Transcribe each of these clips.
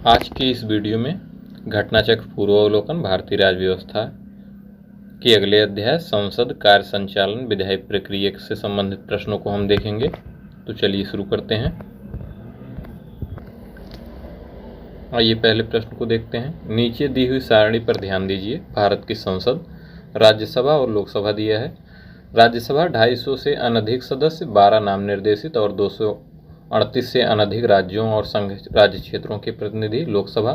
आज की इस वीडियो में घटनाचक्र पूर्वावलोकन भारतीय राज्य व्यवस्था के अगले अध्याय संसद कार्य संचालन विधायी प्रक्रिया से संबंधित प्रश्नों को हम देखेंगे। तो चलिए शुरू करते हैं। आइए पहले प्रश्न को देखते हैं। नीचे दी हुई सारणी पर ध्यान दीजिए। भारत की संसद, राज्यसभा और लोकसभा दिया है। राज्यसभा 250 से अनधिक सदस्य, 12 नाम निर्देशित और 238 से अनधिक राज्यों और संघ राज्य क्षेत्रों के प्रतिनिधि। लोकसभा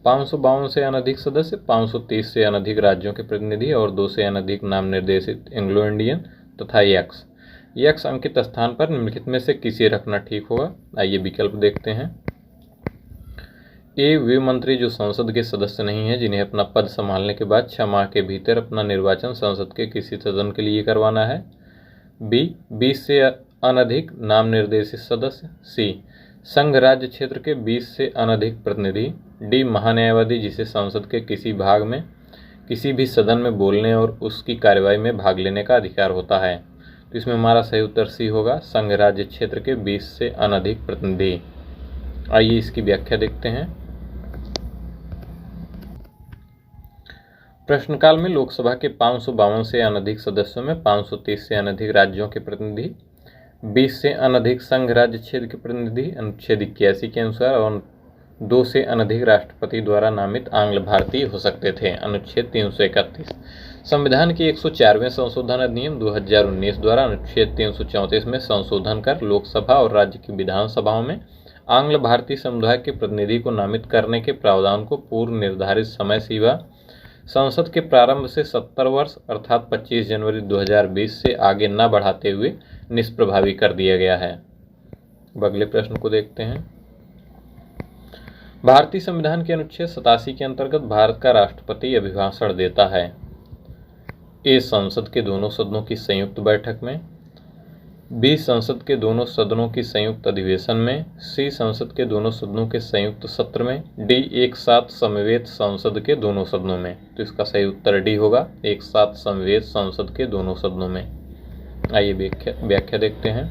552 से अनधिक सदस्य, 530 से अनधिक राज्यों के प्रतिनिधि और 2 से अनधिक नाम निर्देशित एंग्लो इंडियन तथा यक्स अंकित स्थान पर निम्नलिखित में से किसे रखना ठीक होगा। आइए विकल्प देखते हैं। ए, वे मंत्री जो संसद के सदस्य नहीं हैं, जिन्हें अपना पद संभालने के बाद 6 माह के भीतर अपना निर्वाचन संसद के किसी सदन के लिए करवाना है। बी, 20 से अनधिक नाम निर्देशित सदस्य। सी, संघ राज्य क्षेत्र के 20 से अनधिक प्रतिनिधि। डी, महान्यायवादी जिसे संसद के किसी भाग में किसी भी सदन में बोलने और उसकी कार्यवाही में भाग लेने का अधिकार होता है। तो इसमें हमारा सही उत्तर सी होगा, संघ राज्य क्षेत्र के 20 से अनधिक प्रतिनिधि। आइए इसकी व्याख्या देखते हैं। प्रश्नकाल में लोकसभा के 552 से अनधिक सदस्यों में 530 से अनधिक राज्यों के प्रतिनिधि, 20 से अनधिक संघ राज्य क्षेत्र के प्रतिनिधि अनुच्छेद 81 के अनुसार और 2 से अनधिक राष्ट्रपति द्वारा नामित आंग्ल भारतीय हो सकते थे। अनुच्छेद 331 संविधान के 104वें संशोधन अधिनियम 2019 द्वारा अनुच्छेद 334 में संशोधन कर लोकसभा और राज्य की विधानसभाओं में आंग्ल भारतीय समुदाय के प्रतिनिधि को नामित करने के प्रावधान को पूर्व निर्धारित समय सीमा संसद के प्रारंभ से 70 वर्ष अर्थात 25 जनवरी 2020 से आगे न बढ़ाते हुए निष्प्रभावी कर दिया गया है। अगले प्रश्न को देखते हैं। भारतीय संविधान के अनुच्छेद 87 के अंतर्गत भारत का राष्ट्रपति अभिभाषण देता है। ए, संसद के दोनों सदनों की संयुक्त बैठक में। बी, संसद के दोनों सदनों की संयुक्त अधिवेशन में। सी, संसद के दोनों सदनों के संयुक्त सत्र में। डी, एक साथ समवेत संसद के दोनों सदनों में। तो इसका सही उत्तर डी होगा, एक साथ समवेत संसद के दोनों सदनों में। आइए व्याख्या देखते हैं।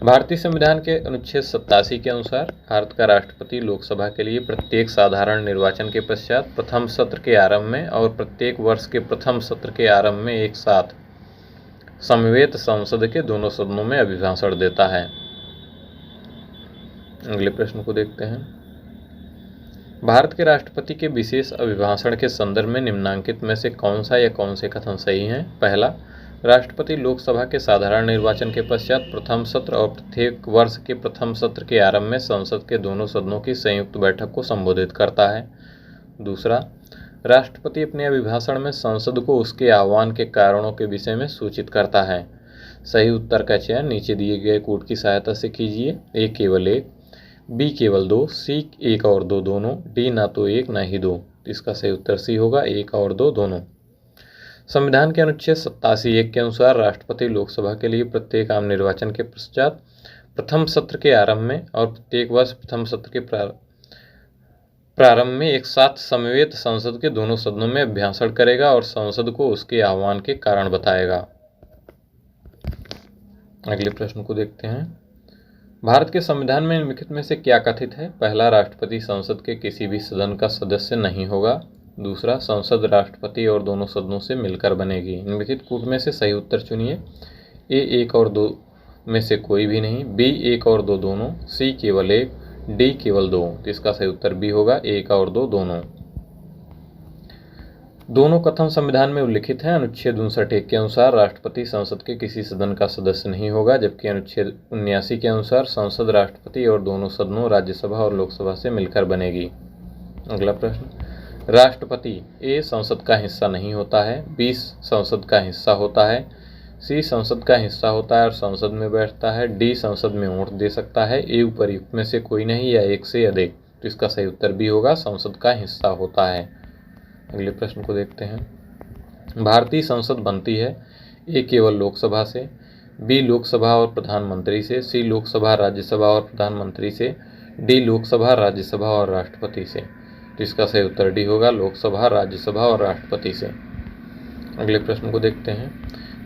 भारतीय संविधान के अनुच्छेद 87 के अनुसार भारत का राष्ट्रपति लोकसभा के लिए प्रत्येक साधारण निर्वाचन के पश्चात प्रथम सत्र के आरंभ में और प्रत्येक वर्ष के प्रथम सत्र के आरंभ में एक साथ समवेत संसद के दोनों सदनों में अभिभाषण देता है। अगले प्रश्न को देखते हैं। भारत के राष्ट्रपति के विशेष अभिभाषण के संदर्भ में निम्नांकित में से कौन सा या कौन से कथन सही हैं। पहला, राष्ट्रपति लोकसभा के साधारण निर्वाचन के पश्चात प्रथम सत्र और प्रत्येक वर्ष के प्रथम सत्र के आरंभ में संसद के दोनों सदनों की संयुक्त बैठक को संबोधित करता है। दूसरा, राष्ट्रपति अपने अभिभाषण में संसद को उसके आह्वान के कारणों के विषय में सूचित करता है। सही उत्तर का चयन नीचे दिए गए कोड की सहायता से कीजिए। ए, केवल 1, बी, केवल 2, सी, 1 और 2 दोनों, डी, ना तो 1 ना ही 2। इसका सही उत्तर सी होगा, 1 और 2 दोनों। संविधान के अनुच्छेद 87(1) के अनुसार राष्ट्रपति लोकसभा के लिए प्रत्येक आम निर्वाचन के पश्चात प्रथम सत्र के आरंभ में और प्रत्येक वर्ष प्रथम सत्र के प्रारंभ में एक साथ समवेत संसद के दोनों सदनों में अभिभाषण करेगा और संसद को उसके आह्वान के कारण बताएगा। अगले प्रश्न को देखते हैं। भारत के संविधान में निम्नलिखित में से क्या कथित है। पहला, राष्ट्रपति संसद के किसी भी सदन का सदस्य नहीं होगा। दूसरा, संसद राष्ट्रपति और दोनों सदनों से मिलकर बनेगी। निम्नलिखित कूट में से सही उत्तर चुनिए। ए, 1 और 2 में से कोई भी नहीं। बी, 1 और 2 दोनों। सी, केवल 1। डी, केवल 2। तो इसका सही उत्तर बी होगा, 1 और 2 दोनों। दोनों कथन संविधान में उल्लिखित हैं। अनुच्छेद 59(1) के अनुसार राष्ट्रपति संसद के किसी सदन का सदस्य नहीं होगा, जबकि अनुच्छेद 79 के अनुसार संसद राष्ट्रपति और दोनों सदनों राज्यसभा और लोकसभा से मिलकर बनेगी। अगला प्रश्न, राष्ट्रपति ए, संसद का हिस्सा नहीं होता है। बी, संसद का हिस्सा होता है। सी, संसद का हिस्सा होता है और संसद में बैठता है। डी, संसद में वोट दे सकता है। ए, उपर्युक्त में से कोई नहीं या एक से अधिक। तो इसका सही उत्तर बी होगा, संसद का हिस्सा होता है। अगले प्रश्न को देखते हैं। भारतीय संसद बनती है। ए, केवल लोकसभा से। बी, लोकसभा और प्रधानमंत्री से। सी, लोकसभा राज्यसभा और प्रधानमंत्री से। डी, लोकसभा राज्यसभा और राष्ट्रपति से। तो इसका सही उत्तर डी होगा, लोकसभा राज्यसभा और राष्ट्रपति से। अगले प्रश्न को देखते हैं।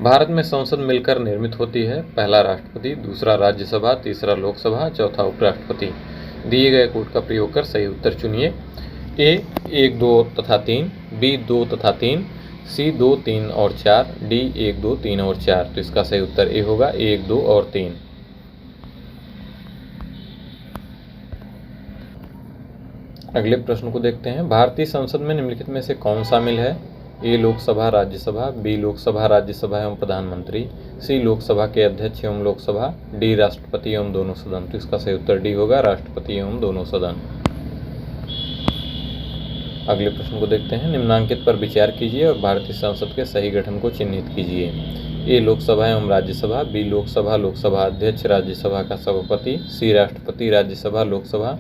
भारत में संसद मिलकर निर्मित होती है। पहला, राष्ट्रपति। दूसरा, राज्यसभा। तीसरा, लोकसभा। चौथा, उपराष्ट्रपति। दिए गए कोड का प्रयोग कर सही उत्तर चुनिए। ए 1, 2 तथा 3, बी 2 तथा 3, सी 2, 3 और 4, डी 1, 2, 3 और 4। तो इसका सही उत्तर ए होगा 1, 2 और 3। अगले प्रश्न को देखते हैं। भारतीय संसद में निम्नलिखित में से कौन शामिल है? ए लोकसभा राज्यसभा, बी लोकसभा राज्यसभा एवं प्रधानमंत्री, सी लोकसभा के अध्यक्ष एवं लोकसभा, डी राष्ट्रपति एवं दोनों सदन। तो इसका सही उत्तर डी होगा राष्ट्रपति एवं दोनों सदन। अगले प्रश्न को देखते हैं। निम्नांकित पर विचार कीजिए और भारतीय संसद के सही गठन को चिन्हित कीजिए। ए लोकसभा एवं राज्यसभा, बी लोकसभा लोकसभा अध्यक्ष राज्यसभा का सभापति, सी राष्ट्रपति राज्यसभा लोकसभा,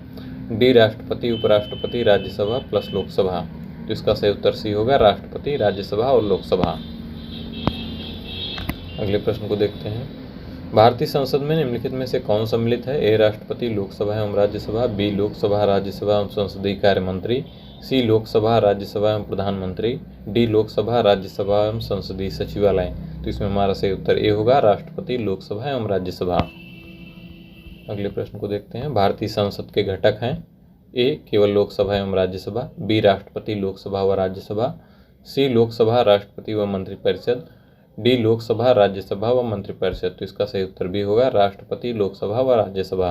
डी राष्ट्रपति उपराष्ट्रपति राज्यसभा प्लस लोकसभा। तो इसका सही उत्तर सी होगा राष्ट्रपति राज्यसभा और लोकसभा। अगले प्रश्न को देखते हैं। भारतीय संसद में निम्नलिखित में से कौन सम्मिलित है? ए राष्ट्रपति लोकसभा एवं राज्यसभा, बी लोकसभा राज्यसभा एवं संसदीय कार्य मंत्री, सी लोकसभा राज्यसभा एवं प्रधानमंत्री, डी लोकसभा राज्यसभा एवं संसदीय सचिवालय। तो इसमें हमारा सही उत्तर ए होगा राष्ट्रपति लोकसभा एवं राज्यसभा। अगले प्रश्न को देखते हैं। भारतीय संसद के घटक हैं ए केवल लोकसभा एवं राज्यसभा, बी राष्ट्रपति लोकसभा व राज्यसभा, सी लोकसभा राष्ट्रपति व मंत्रिपरिषद, डी लोकसभा राज्यसभा व मंत्रिपरिषद। तो इसका सही उत्तर भी होगा राष्ट्रपति लोकसभा व राज्यसभा।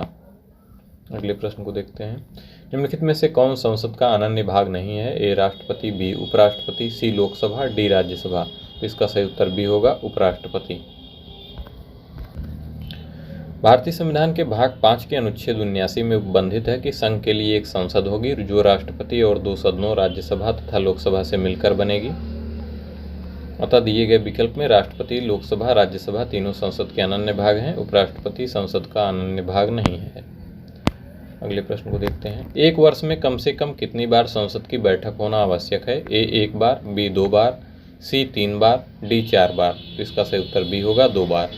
अगले प्रश्न को देखते हैं। निम्नलिखित में से कौन संसद का अनन्य भाग नहीं है? ए राष्ट्रपति, बी उपराष्ट्रपति, सी लोकसभा, डी राज्यसभा। तो इसका सही उत्तर भी होगा उपराष्ट्रपति। भारतीय संविधान के भाग 5 के अनुच्छेद 79 में उपबंधित है कि संघ के लिए एक संसद होगी जो राष्ट्रपति और 2 सदनों राज्यसभा तथा लोकसभा से मिलकर बनेगी। अतः दिए गए विकल्प में राष्ट्रपति, लोकसभा, राज्यसभा तीनों संसद के अनन्य भाग हैं, उपराष्ट्रपति संसद का अनन्य भाग नहीं है। अगले प्रश्न को देखते हैं। एक वर्ष में कम से कम कितनी बार संसद की बैठक होना आवश्यक है? ए 1 बार, बी 2 बार, सी 3 बार, डी 4 बार। तो इसका सही उत्तर बी होगा 2 बार।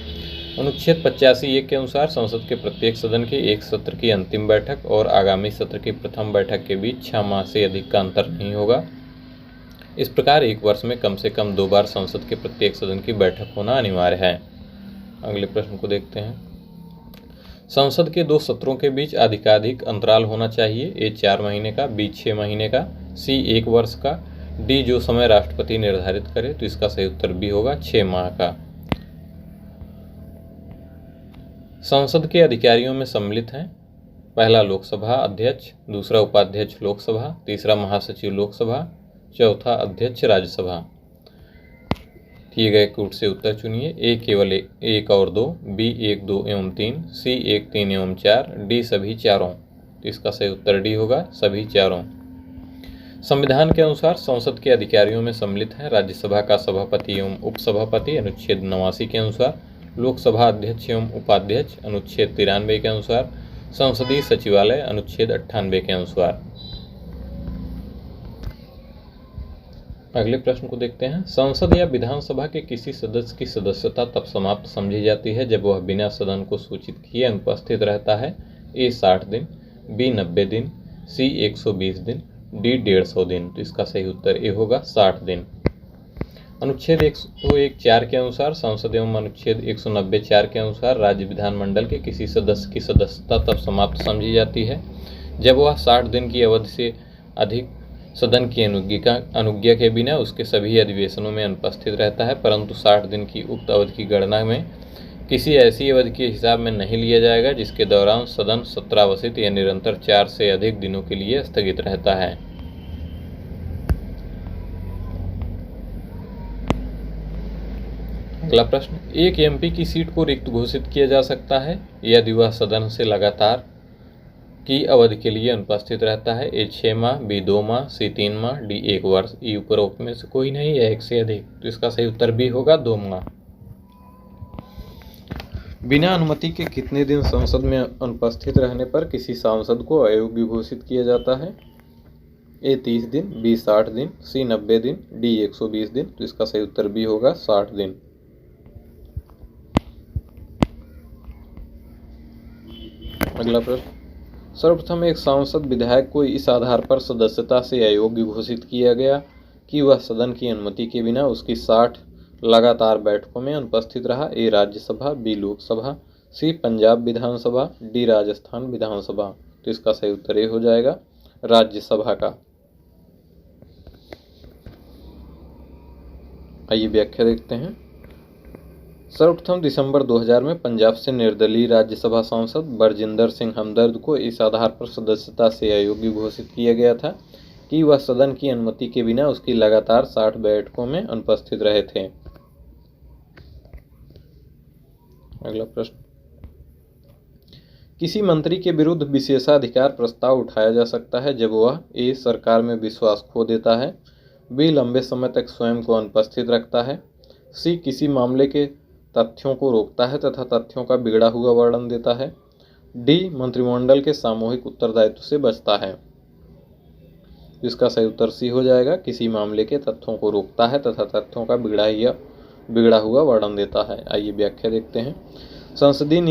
अनुच्छेद 85(1) के अनुसार संसद के प्रत्येक सदन के एक सत्र की अंतिम बैठक और आगामी सत्र की प्रथम बैठक के बीच 6 माह से अधिक का अंतर नहीं होगा। इस प्रकार एक वर्ष में कम से कम 2 बार संसद के प्रत्येक सदन की बैठक होना अनिवार्य है। अगले प्रश्न को देखते हैं। संसद के 2 सत्रों के बीच अधिकाधिक अंतराल होना चाहिए। ए 4 महीने का, बी 6 महीने का, सी 1 वर्ष का, डी जो समय राष्ट्रपति निर्धारित करे। तो इसका सही उत्तर भी होगा 6 माह का। संसद के अधिकारियों में सम्मिलित हैं पहला लोकसभा अध्यक्ष, दूसरा उपाध्यक्ष लोकसभा, तीसरा महासचिव लोकसभा, चौथा अध्यक्ष राज्यसभा। दिए गए कोड से उत्तर चुनिए। ए केवल 1 और 2, बी 1, 2 एवं 3, सी 1, 3 एवं 4, डी सभी चारों। तो इसका सही उत्तर डी होगा सभी चारों। संविधान के अनुसार संसद के अधिकारियों में सम्मिलित हैं राज्यसभा का सभापति एवं उपसभापति अनुच्छेद 89 के अनुसार, लोकसभा अध्यक्ष एवं उपाध्यक्ष अनुच्छेद 93 के अनुसार, संसदीय सचिवालय अनुच्छेद 98 के अनुसार। अगले प्रश्न को देखते हैं। संसद या विधानसभा के किसी सदस्य की सदस्यता तब समाप्त समझी जाती है जब वह बिना सदन को सूचित किए अनुपस्थित रहता है। ए 60 दिन, बी 90 दिन, सी 120 दिन, डी 150 दिन। तो इसका सही उत्तर ए होगा 60 दिन। अनुच्छेद 101(4) के अनुसार संसद एवं अनुच्छेद 190(4) के अनुसार राज्य विधानमंडल के किसी सदस्य की सदस्यता तब समाप्त समझी जाती है जब वह 60 दिन की अवधि से अधिक सदन की अनुज्ञा के बिना उसके सभी अधिवेशनों में अनुपस्थित रहता है, परंतु 60 दिन की उक्त अवधि की गणना में किसी ऐसी अवधि के हिसाब में नहीं लिया जाएगा जिसके दौरान सदन सत्रावसित या निरंतर 4 से अधिक दिनों के लिए स्थगित रहता है। अगला प्रश्न। एक एमपी की सीट को रिक्त घोषित किया जा सकता है यदि वह सदन से लगातार की अवधि के लिए अनुपस्थित रहता है। ए 6 माह, बी 2 माह, सी 3 माह, डी 1 वर्ष। ई उपरोक्त में से कोई नहीं या एक से अधिक। तो इसका सही उत्तर बी होगा 2 माह। बिना अनुमति के कितने दिन संसद में अनुपस्थित रहने पर किसी सांसद को अयोग्य घोषित किया जाता है? ए 30 दिन, बी 60 दिन, सी 90 दिन, डी 120 दिन। तो इसका सही उत्तर बी होगा 60 दिन। अगला प्रश्न। सर्वप्रथम एक सांसद विधायक को इस आधार पर सदस्यता से अयोग्य घोषित किया गया कि वह सदन की अनुमति के बिना उसकी 60 लगातार बैठकों में अनुपस्थित रहा। ए राज्यसभा, बी लोकसभा, सी पंजाब विधानसभा, डी राजस्थान विधानसभा। तो तो इसका सही उत्तर ये हो जाएगा राज्यसभा का। आइए व्याख्या देखते हैं। सर्वप्रथम दिसंबर 2000 में पंजाब से निर्दलीय राज्यसभा सांसद बरजिंदर सिंह हमदर्द को इस आधार पर सदस्यता से अयोग्य घोषित किया गया था कि वह सदन की अनुमति के बिना उसकी लगातार 60 बैठकों में अनुपस्थित रहे थे। अगला प्रश्न, किसी मंत्री के विरुद्ध विशेषाधिकार प्रस्ताव उठाया जा सकता है जब वह ए. सरकार में विश्वास खो देता है, बी. लंबे समय तक स्वयं को अनुपस्थित रखता है, सी. किसी मामले के तथ्यों को रोकता है तथा तथ्यों का बिगड़ा हुआ वर्णन देता है, डी. मंत्रिमंडल के सामूहिक उत्तरदायित्व से बचता है। इसका सही उत्तर सी हो जाएगा, किसी मामले के तथ्यों को रोकता है तथा तथ्यों का बिगड़ा हुआ वर्णन देता है। आइए व्याख्या देखते हैं। संसदीय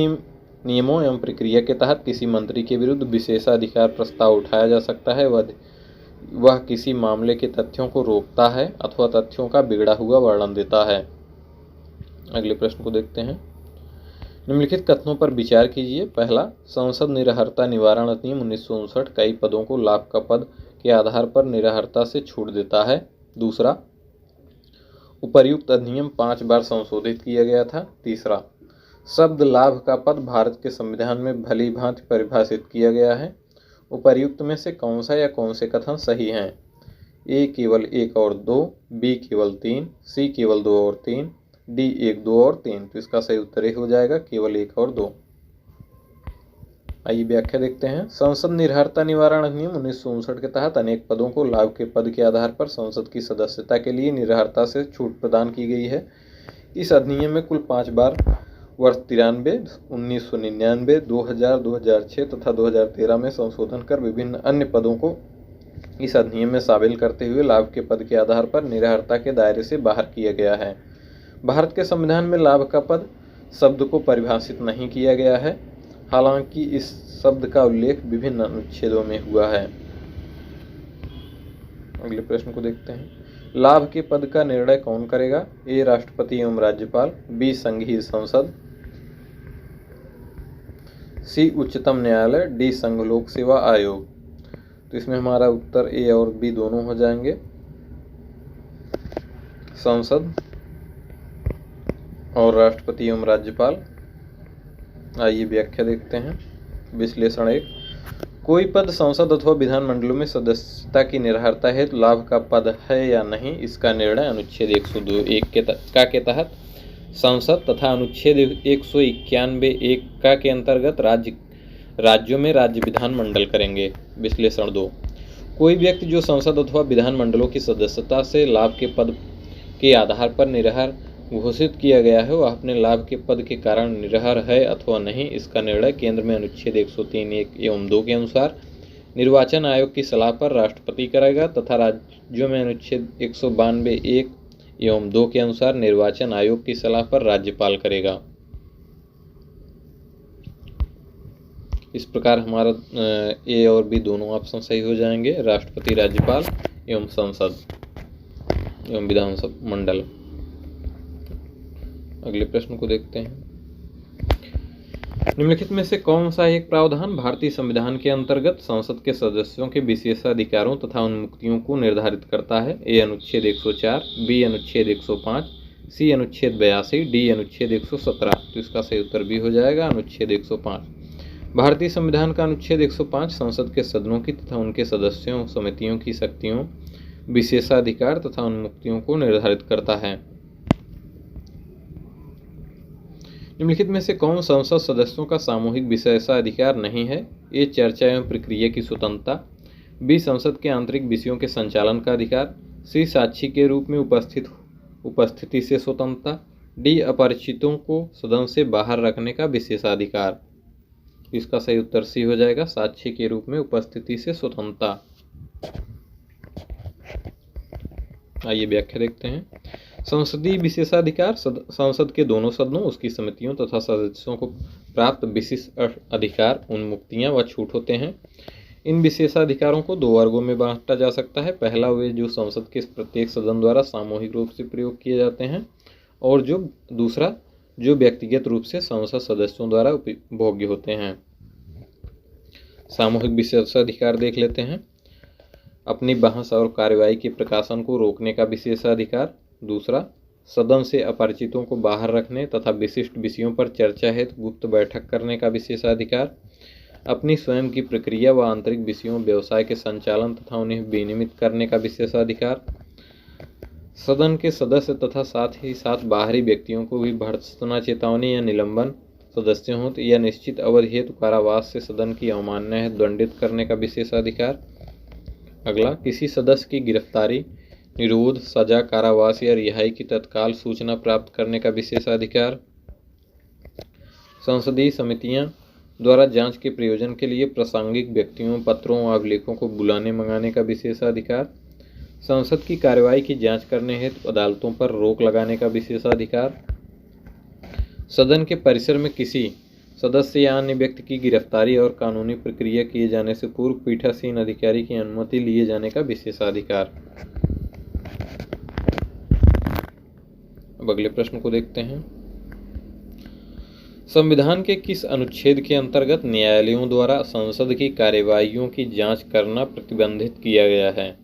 नियमों एवं प्रक्रिया के तहत किसी मंत्री के विरुद्ध विशेषाधिकार प्रस्ताव उठाया जा सकता है वह किसी मामले के तथ्यों को रोकता है अथवा तथ्यों का बिगड़ा हुआ वर्णन देता है। अगले प्रश्न को देखते हैं। निम्नलिखित कथनों पर विचार कीजिए। पहला, संसद निरहर्ता निवारण अधिनियम 1959 कई पदों को लाभ का पद के आधार पर निरहर्ता से छूट देता है। दूसरा, उपर्युक्त अधिनियम 5 बार संशोधित किया गया था। तीसरा, शब्द लाभ का पद भारत के संविधान में भली भांति परिभाषित किया गया है। उपर्युक्त में से कौन सा या कौन से कथन सही हैं? ए केवल 1 और 2, बी केवल 3, सी केवल 2 और 3, डी 1, 2 और 3। तो इसका सही उत्तर हो जाएगा केवल 1 और 2। आइए व्याख्या देखते हैं। संसद निरहर्ता निवारण अधिनियम 1959 के तहत अनेक पदों को लाभ के पद के आधार पर संसद की सदस्यता के लिए निरहर्ता से छूट प्रदान की गई है। इस अधिनियम में कुल 5 बार वर्ष 93, 1999, 2000, 2006 तथा 2013 में संशोधन कर विभिन्न अन्य पदों को इस अधिनियम में शामिल करते हुए लाभ के पद के आधार पर निरहर्ता के दायरे से बाहर किया गया है। भारत के संविधान में लाभ का पद शब्द को परिभाषित नहीं किया गया है, हालांकि इस शब्द का उल्लेख विभिन्न अनुच्छेदों में हुआ है। अगले प्रश्न को देखते हैं। लाभ के पद का निर्णय कौन करेगा? ए. राष्ट्रपति एवं राज्यपाल, बी. संघीय संसद, सी. उच्चतम न्यायालय, डी. संघ लोक सेवा आयोग। तो इसमें हमारा उत्तर ए और बी दोनों हो जाएंगे, संसद और राष्ट्रपति एवं राज्यपाल। आइए व्याख्या देखते हैं। विश्लेषण 1, कोई पद संसद अथवा विधानमंडलों में सदस्यता की निरहर्ता हेतु लाभ का पद है या नहीं, इसका निर्णय अनुच्छेद 102(1) के तहत संसद तथा अनुच्छेद 191(1) के अंतर्गत राज्यों में राज्य विधानमंडल करेंगे। विश्लेषण 2, कोई व्यक्ति जो संसद अथवा विधानमंडलों की सदस्यता से लाभ के पद के आधार पर निरहर घोषित किया गया है, वह अपने लाभ के पद के कारण निरहर है अथवा नहीं, इसका निर्णय केंद्र में अनुच्छेद 103(1) एवं 2 के अनुसार निर्वाचन आयोग की सलाह पर राष्ट्रपति करेगा तथा राज्यों में अनुच्छेद 192(1) एवं 2 के अनुसार निर्वाचन आयोग की सलाह पर राज्यपाल करेगा। इस प्रकार हमारा ए और बी दोनों ऑप्शन सही हो जाएंगे, राष्ट्रपति, राज्यपाल एवं संसद एवं विधानसभा मंडल। अगले प्रश्न को देखते हैं। निम्नलिखित में से कौन सा एक प्रावधान भारतीय संविधान के अंतर्गत संसद के सदस्यों के विशेषाधिकारों तथा उन्मुक्तियों को निर्धारित करता है? ए. अनुच्छेद 104, बी. अनुच्छेद 105, सी. अनुच्छेद 82, डी. अनुच्छेद 117। तो इसका सही उत्तर भी हो जाएगा अनुच्छेद 105। भारतीय संविधान का अनुच्छेद 105 संसद के सदनों की तथा उनके सदस्यों समितियों की शक्तियों, विशेषाधिकार तथा उन्मुक्तियों को निर्धारित करता है। निम्नलिखित में से कौन संसद सदस्यों का सामूहिक विशेषाधिकार नहीं है? ए. चर्चा एवं प्रक्रिया की स्वतंत्रता, बी. संसद के आंतरिक विषयों के संचालन का अधिकार, सी. साक्षी के रूप में उपस्थिति से स्वतंत्रता, डी. अपरिचितों को सदन से बाहर रखने का विशेषाधिकार। इसका सही उत्तर सी हो जाएगा, साक्षी के रूप में उपस्थिति से स्वतंत्रता। आइए व्याख्या देखते हैं। संसदीय विशेषाधिकार संसद के दोनों सदनों, उसकी समितियों तथा सदस्यों को प्राप्त विशिष्ट अधिकार, उन्मुक्तियां व छूट होते हैं। इन विशेषाधिकारों को 2 वर्गों में बांटा जा सकता है। पहला, वे जो संसद के प्रत्येक सदन द्वारा सामूहिक रूप से प्रयोग किए जाते हैं, और दूसरा जो व्यक्तिगत रूप से संसद सदस्यों द्वारा उपभोग्य होते हैं। सामूहिक विशेषाधिकार देख लेते हैं। अपनी बहस और कार्यवाही के प्रकाशन को रोकने का विशेषाधिकार। दूसरा, सदन से अपरिचितों को बाहर रखने तथा विशिष्ट विषयों पर चर्चा हेतु गुप्त बैठक करने का विशेषाधिकार। अपनी स्वयं की प्रक्रिया व आंतरिक विषयों व्यवसाय के संचालन तथा उन्हें विनियमित करने का विशेषाधिकार। सदन के सदस्य तथा साथ ही साथ बाहरी व्यक्तियों को भी भर्त्सना, चेतावनी या निलंबन, सदस्यों हेतु या निश्चित अवधि हेतु कारावास से सदन की अवमानना हेतु दंडित करने का विशेषाधिकार। अगला, किसी सदस्य की गिरफ्तारी, निरोध, सजा, कारावास या रिहाई की तत्काल सूचना प्राप्त करने का विशेषाधिकार। संसदीय समितियां द्वारा जांच के प्रयोजन के लिए प्रासंगिक व्यक्तियों, पत्रों व अभिलेखों को बुलाने मंगाने का विशेषाधिकार। संसद की कार्यवाही की जांच करने हेतु अदालतों पर रोक लगाने का विशेषाधिकार। सदन के परिसर में किसी सदस्य या अन्य व्यक्ति की गिरफ्तारी और कानूनी प्रक्रिया किए जाने से पूर्व पीठासीन अधिकारी की अनुमति लिए जाने का विशेषाधिकार। अब अगले प्रश्न को देखते हैं। संविधान के किस अनुच्छेद के अंतर्गत न्यायालयों द्वारा संसद की कार्यवाहियों की जांच करना प्रतिबंधित किया गया है?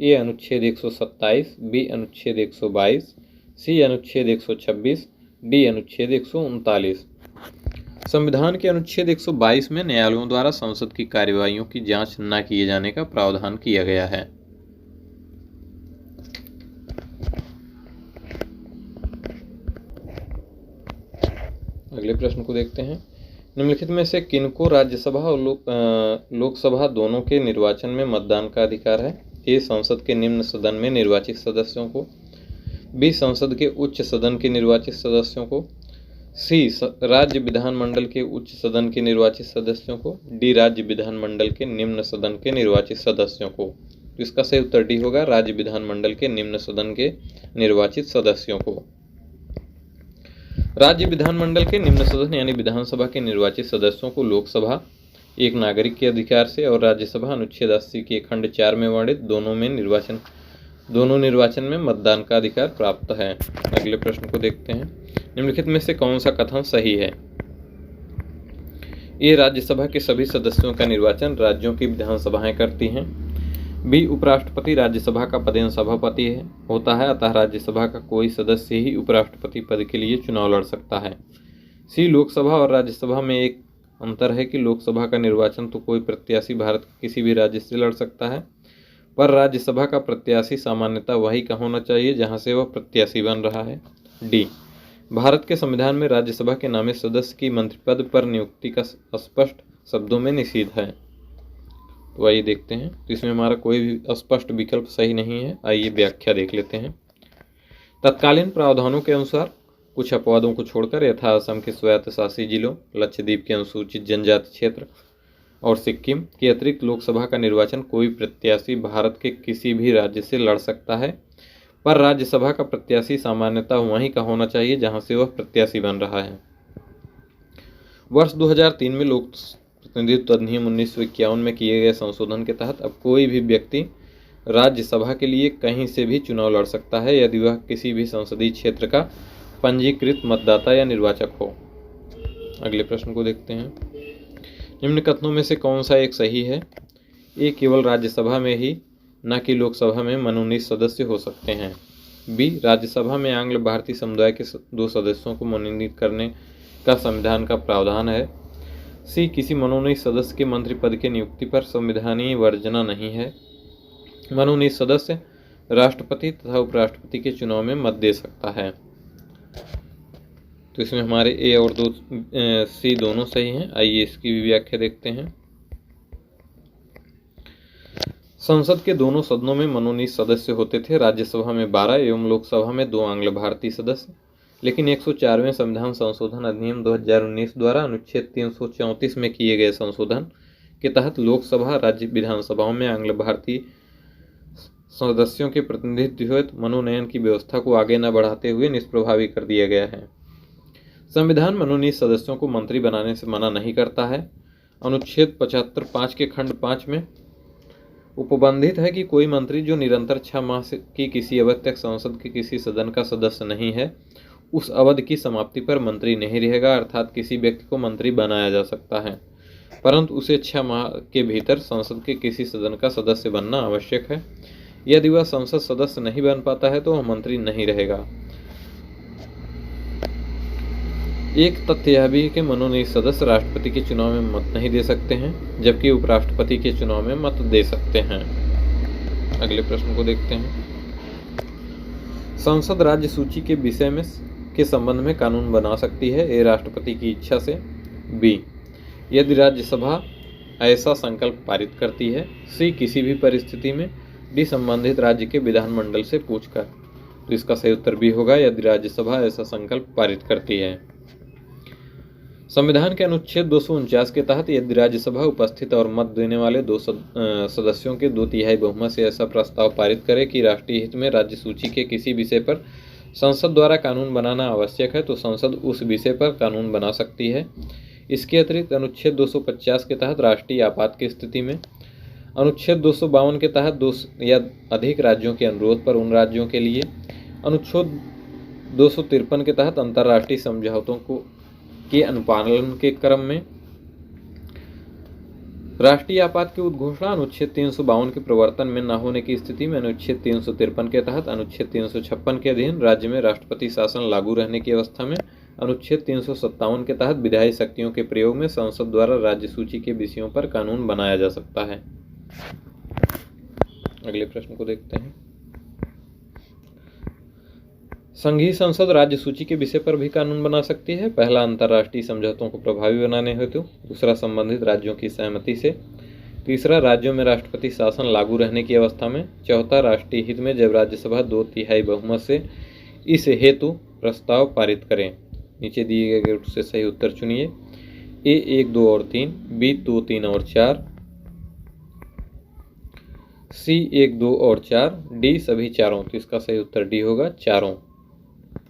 ए अनुच्छेद 127, बी अनुच्छेद 122, सी अनुच्छेद 126, डी अनुच्छेद 139। संविधान के अनुच्छेद 122 में न्यायालयों द्वारा संसद की कार्यवाहियों की जांच न किए जाने का प्रावधान किया गया है। अगले प्रश्न को देखते हैं। निम्नलिखित में से किनको राज्यसभा और लोकसभा दोनों के निर्वाचन में मतदान का अधिकार है? ए संसद के निम्न सदन में निर्वाचित सदस्यों को, बी संसद के उच्च सदन के निर्वाचित सदस्यों को, सी राज्य विधानमंडल के उच्च सदन के निर्वाचित सदस्यों को, डी राज्य विधानमंडल के निम्न सदन के निर्वाचित सदस्यों को। तो इसका सही उत्तर डी होगा, राज्य विधानमंडल के निम्न सदन के निर्वाचित सदस्यों को। राज्य विधानमंडल के निम्न सदन यानी विधानसभा के निर्वाचित सदस्यों को लोकसभा एक नागरिक के अधिकार से और राज्यसभा अनुच्छेद 80 के खंड 4 में वर्णित दोनों निर्वाचन में मतदान का अधिकार प्राप्त है। अगले प्रश्न को देखते हैं। निम्नलिखित में से कौन सा कथन सही है? ए राज्यसभा के सभी सदस्यों का निर्वाचन राज्यों की विधानसभाएं करती हैं। बी उपराष्ट्रपति राज्यसभा का पदेन सभापति होता है, अतः राज्यसभा का कोई सदस्य ही उपराष्ट्रपति पद के लिए चुनाव लड़ सकता है। सी लोकसभा और राज्यसभा में एक अंतर है कि लोकसभा का निर्वाचन तो कोई प्रत्याशी भारत के किसी भी राज्य से लड़ सकता है, पर राज्यसभा का प्रत्याशी सामान्यतः वही का होना चाहिए जहां से वह प्रत्याशी बन रहा है। डी भारत के संविधान में राज्यसभा के नामित सदस्य की मंत्रिपद पर नियुक्ति का स्पष्ट शब्दों में निषेध है। तो आइए देखते हैं। तो इसमें हमारा कोई भी स्पष्ट विकल्प सही नहीं है। आइए व्याख्या देख लेते हैं। तत्कालीन प्रावधानों के अनुसार कुछ अपवादों को छोड़कर यथा असम के स्वायत्त शासी जिलों, लक्षद्वीप के अनुसूचित जनजाति क्षेत्र और सिक्किम के अतिरिक्त लोकसभा का निर्वाचन कोई प्रत्याशी भारत के किसी भी राज्य से लड़ सकता है, पर राज्यसभा का प्रत्याशी सामान्यतः वहीं का होना चाहिए जहां से वह प्रत्याशी बन रहा है। वर्ष 2003 में लोक प्रतिनिधित्व अधिनियम 1951 में किए गए संशोधन के तहत अब कोई भी व्यक्ति राज्यसभा के लिए कहीं से भी चुनाव लड़ सकता है यदि वह किसी भी संसदीय क्षेत्र का पंजीकृत मतदाता या निर्वाचक हो। अगले प्रश्न को देखते हैं। निम्न कथनों में से कौन सा एक सही है? ए केवल राज्यसभा में ही न कि लोकसभा में मनोनीत सदस्य हो सकते हैं। बी राज्यसभा में आंग्ल भारतीय समुदाय के 2 सदस्यों को मनोनीत करने का संविधान का प्रावधान है। सी किसी मनोनीत सदस्य के मंत्री पद की नियुक्ति पर संविधानीय वर्जना नहीं है। मनोनीत सदस्य राष्ट्रपति तथा उपराष्ट्रपति के चुनाव में मत दे सकता है। तो इसमें हमारे ए और सी दोनों सही हैं। आइए इसकी भी व्याख्या देखते हैं। संसद के दोनों सदनों में मनोनीत सदस्य होते थे। राज्यसभा में 12 एवं लोकसभा में 2 आंग्ल भारतीय सदस्य। लेकिन 104वें संविधान संशोधन अधिनियम 2019 द्वारा अनुच्छेद 334 में किए गए संशोधन के तहत लोकसभा राज्य विधानसभाओं में आंग्ल भारतीय सदस्यों के प्रतिनिधित्व हेतु मनोनयन की व्यवस्था को आगे न बढ़ाते हुए निष्प्रभावी कर दिया गया है। संविधान मनोनीत सदस्यों को मंत्री बनाने से मना नहीं करता है। अनुच्छेद 75(5) के खंड 5 में उपबंधित है कि कोई मंत्री जो निरंतर 6 माह की किसी अवधि तक संसद के किसी सदन का सदस्य नहीं है, उस अवधि की समाप्ति पर मंत्री नहीं रहेगा, अर्थात किसी व्यक्ति को मंत्री बनाया जा सकता है। परंतु उसे 6 माह के भीतर संसद के किसी सदन का सदस्य बनना आवश्यक है। यदि वह संसद सदस्य नहीं बन पाता है तो वह मंत्री नहीं रहेगा। एक तथ्य यह भी है कि मनोनीत सदस्य राष्ट्रपति के चुनाव में मत नहीं दे सकते हैं, जबकि उपराष्ट्रपति के चुनाव में मत दे सकते हैं। अगले प्रश्न को देखते हैं। संसद राज्य सूची के विषय में के संबंध में कानून बना सकती है। ए, राष्ट्रपति की इच्छा से। बी, यदि राज्यसभा ऐसा संकल्प पारित करती है। सी, किसी भी परिस्थिति में। डी, संबंधित राज्य के विधानमंडल से पूछकर। तो इसका सही उत्तर बी होगा, यदि राज्यसभा ऐसा संकल्प पारित करती है। संविधान के अनुच्छेद 249 के तहत यदि राज्यसभा उपस्थित और मत देने वाले दो सदस्यों के 2/3 बहुमत से ऐसा प्रस्ताव पारित करे कि राष्ट्रीय हित में राज्य सूची के किसी विषय पर संसद द्वारा कानून बनाना आवश्यक है, तो संसद उस विषय पर कानून बना सकती है। इसके अतिरिक्त अनुच्छेद 250 के तहत राष्ट्रीय आपात की स्थिति में, अनुच्छेद 252 के तहत 2 या अधिक राज्यों के अनुरोध पर उन राज्यों के लिए, अनुच्छेद 253 के तहत अंतर्राष्ट्रीय समझौतों के अनुपालन के क्रम में, राष्ट्रीय आपात की उद्घोषणा अनुच्छेद 352 के प्रवर्तन में न होने की स्थिति में, अनुच्छेद 353 के तहत अनुच्छेद 356 के अधीन राज्य में राष्ट्रपति शासन लागू रहने की अवस्था में, अनुच्छेद 357 के तहत विधायी शक्तियों के प्रयोग में संसद द्वारा राज्य सूची के विषयों पर कानून बनाया जा सकता है। अगले प्रश्न को देखते हैं। संघीय संसद राज्य सूची के विषय पर भी कानून बना सकती है। पहला, अंतर्राष्ट्रीय समझौतों को प्रभावी बनाने हेतु। दूसरा, संबंधित राज्यों की सहमति से। तीसरा, राज्यों में राष्ट्रपति शासन लागू रहने की अवस्था में। चौथा, राष्ट्रीय हित में, जब राज्यसभा 2/3 बहुमत से इस हेतु प्रस्ताव पारित करें। नीचे दिए गए से सही उत्तर चुनिए। ए, 1, 2 और 3। बी, 2, 3 और 4। सी, 1, 2 और 4। डी, सभी चारों। तो इसका सही उत्तर डी होगा, चारों।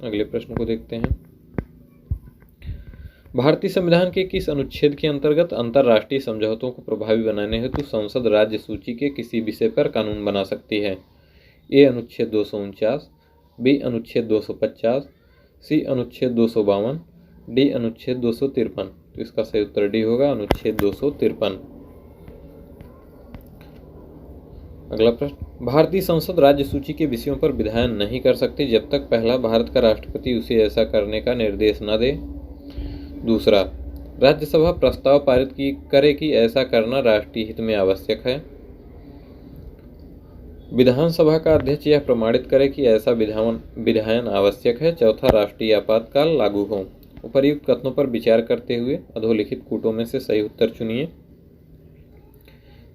अगले प्रश्न को देखते हैं। भारतीय संविधान के किस अनुच्छेद के अंतर्गत अंतर्राष्ट्रीय समझौतों को प्रभावी बनाने हेतु संसद राज्य सूची के किसी विषय पर कानून बना सकती है? ए, अनुच्छेद 249। बी, अनुच्छेद 250। सी, अनुच्छेद 252। डी, अनुच्छेद 253। तो इसका सही उत्तर डी होगा, अनुच्छेद 253। अगला प्रश्न, भारतीय संसद राज्य सूची के विषयों पर विधायन नहीं कर सकती जब तक पहला, भारत का राष्ट्रपति उसे ऐसा करने का निर्देश न दे। दूसरा, राज्यसभा प्रस्ताव पारित करे कि ऐसा करना राष्ट्रीय हित में आवश्यक है। विधानसभा का अध्यक्ष यह प्रमाणित करे कि ऐसा विधायन आवश्यक है। चौथा, राष्ट्रीय आपातकाल लागू हो। उपर्युक्त कथनों पर विचार करते हुए अधोलिखित कूटों में से सही उत्तर चुनिए।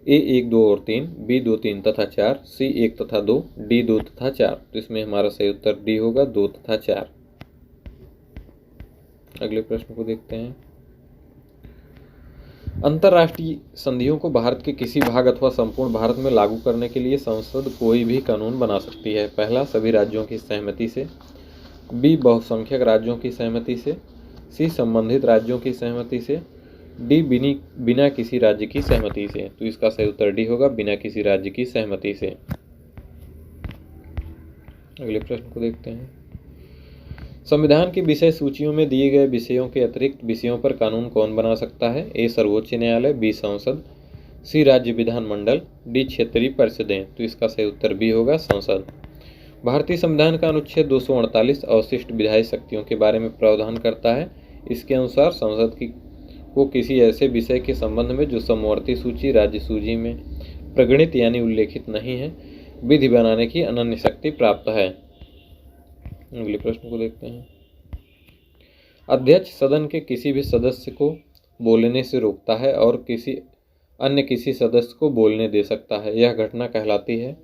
ए, 1, 2 और 3। बी, 2, 3 तथा 4। सी, 1 तथा 2। डी, 2 तथा 4। तो इसमें हमारा सही उत्तर डी होगा, 2 तथा 4। अगले प्रश्न को देखते हैं। अंतर्राष्ट्रीय संधियों को भारत के किसी भाग अथवा संपूर्ण भारत में लागू करने के लिए संसद कोई भी कानून बना सकती है। पहला, सभी राज्यों की सहमति से। बी, बहुसंख्यक राज्यों की सहमति से। सी, संबंधित राज्यों की सहमति से। डी, बिना किसी राज्य की सहमति से। तो इसका सही उत्तर डी होगा, बिना किसी राज्य की सहमति से। अगले प्रश्न को देखते हैं। संविधान की विषय सूचियों में दिए गए विषयों के अतिरिक्त विषयों पर कानून कौन बना सकता है? ए, सर्वोच्च न्यायालय। बी, संसद। सी, राज्य विधानमंडल। डी, क्षेत्रीय परिषदें। तो इसका सही उत्तर बी होगा, संसद। भारतीय संविधान का अनुच्छेद 248 अवशिष्ट विधायी शक्तियों के बारे में प्रावधान करता है। इसके अनुसार संसद को किसी ऐसे विषय के संबंध में जो समवर्ती सूची राज्य सूची में प्रगणित यानी उल्लेखित नहीं है, विधि बनाने की अनन्य शक्ति प्राप्त है। अगले प्रश्न को देखते हैं। अध्यक्ष सदन के किसी भी सदस्य को बोलने से रोकता है और किसी सदस्य को बोलने दे सकता है। यह घटना कहलाती है।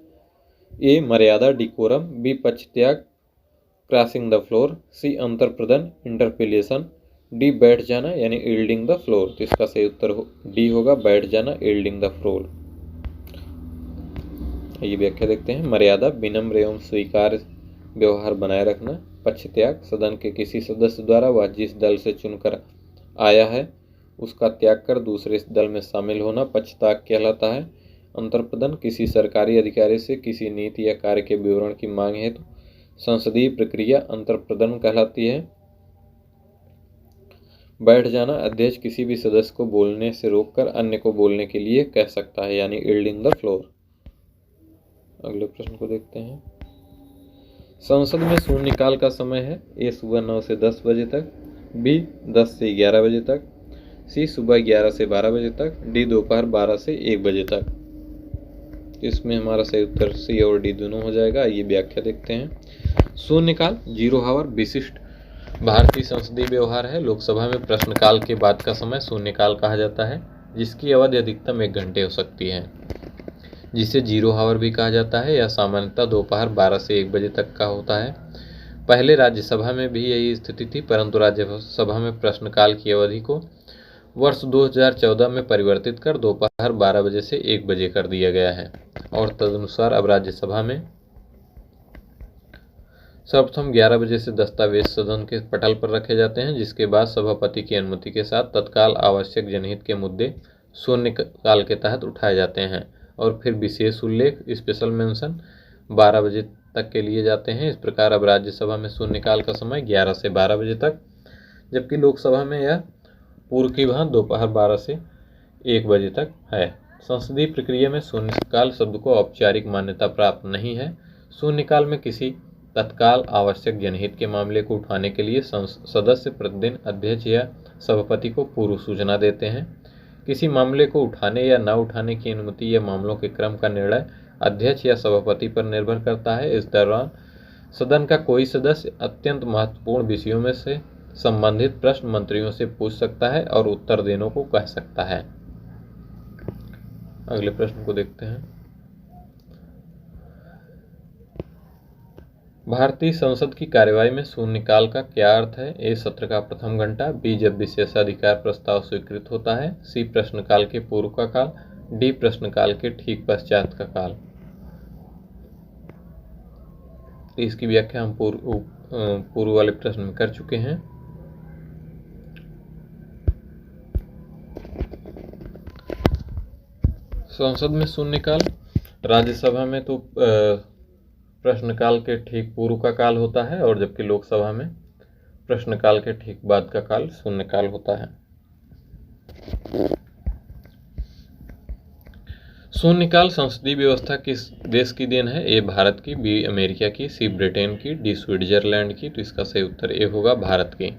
ए, मर्यादा डिकोरम। बी, पक्षत्याग क्रॉसिंग द फ्लोर। सी, अंतर्प्रदन इंटरपेलेशन। डी, बैठ जाना यानी यील्डिंग द फ्लोर। तो इसका सही उत्तर डी होगा, बैठ जाना यील्डिंग द फ्लोर। ये व्याख्या देखते हैं। मर्यादा, विनम्र एवं स्वीकार्य व्यवहार बनाए रखना। पक्षत्याग, सदन के किसी सदस्य द्वारा वह जिस दल से चुनकर आया है उसका त्याग कर दूसरे दल में शामिल होना पक्षत्याग कहलाता है। अंतर्प्रदन, किसी सरकारी अधिकारी से किसी नीति या कार्य के विवरण की मांग हेतु संसदीय प्रक्रिया अंतर्प्रदन कहलाती है। बैठ जाना, अध्यक्ष किसी भी सदस्य को बोलने से रोककर अन्य को बोलने के लिए कह सकता है, यानी यील्डिंग द फ्लोर। अगले प्रश्न को देखते हैं। संसद में शून्यकाल का समय है। ए सुबह 9 से 10 बजे तक, बी 10 से 11 बजे तक, सी सुबह 11 से 12 बजे तक, डी दोपहर 12 से 1 बजे तक। इसमें हमारा सही उत्तर सी और डी दोनों हो जाएगा। ये व्याख्या देखते हैं। शून्यकाल, जीरो हावर, विशिष्ट भारतीय संसदीय व्यवहार है। लोकसभा में प्रश्नकाल के बाद का समय शून्यकाल कहा जाता है, जिसकी अवधि अधिकतम 1 घंटे हो सकती है, जिसे जीरो हावर भी कहा जाता है। यह सामान्यतः दोपहर 12 से 1 बजे तक का होता है। पहले राज्यसभा में भी यही स्थिति थी, परंतु राज्यसभा में प्रश्नकाल की अवधि को वर्ष 2014 में परिवर्तित कर दोपहर 12 बजे से 1 बजे कर दिया गया है। और तदनुसार अब राज्यसभा में सर्वप्रथम 11 बजे से दस्तावेज सदन के पटल पर रखे जाते हैं, जिसके बाद सभापति की अनुमति के साथ तत्काल आवश्यक जनहित के मुद्दे शून्यकाल के तहत उठाए जाते हैं और फिर विशेष उल्लेख, स्पेशल मेंशन 12 बजे तक के लिए जाते हैं। इस प्रकार अब राज्यसभा में शून्यकाल का समय 11 से 12 बजे तक, जबकि लोकसभा में यह पूर्व की भांति दोपहर 12 से 1 बजे तक है। संसदीय प्रक्रिया में शून्यकाल शब्द को औपचारिक मान्यता प्राप्त नहीं है। शून्यकाल में किसी तत्काल आवश्यक जनहित के मामले को उठाने के लिए सदस्य प्रतिदिन अध्यक्ष या सभापति को पूर्व सूचना देते हैं। किसी मामले को उठाने या न उठाने की अनुमति या मामलों के क्रम का निर्णय अध्यक्ष या सभापति पर निर्भर करता है। इस दौरान सदन का कोई सदस्य अत्यंत महत्वपूर्ण विषयों में से संबंधित प्रश्न मंत्रियों से पूछ सकता है और उत्तर देने को कह सकता है। अगले प्रश्न को देखते हैं। भारतीय संसद की कार्यवाही में शून्यकाल का क्या अर्थ है? ए सत्र का प्रथम घंटा, बी जब विशेषाधिकार प्रस्ताव स्वीकृत होता है, सी प्रश्नकाल के पूर्व का काल, डी प्रश्नकाल के ठीक पश्चात का काल। इसकी व्याख्या हम पूर्व वाले प्रश्न में कर चुके हैं। संसद में शून्यकाल, राज्यसभा में तो प्रश्नकाल के ठीक पूर्व का काल होता है और जबकि लोकसभा में प्रश्नकाल के ठीक बाद का काल शून्यकाल होता है। शून्यकाल संसदीय व्यवस्था किस देश की देन है? ए भारत की, बी अमेरिका की, सी ब्रिटेन की, डी स्विट्जरलैंड की। तो इसका सही उत्तर ए होगा, भारत की।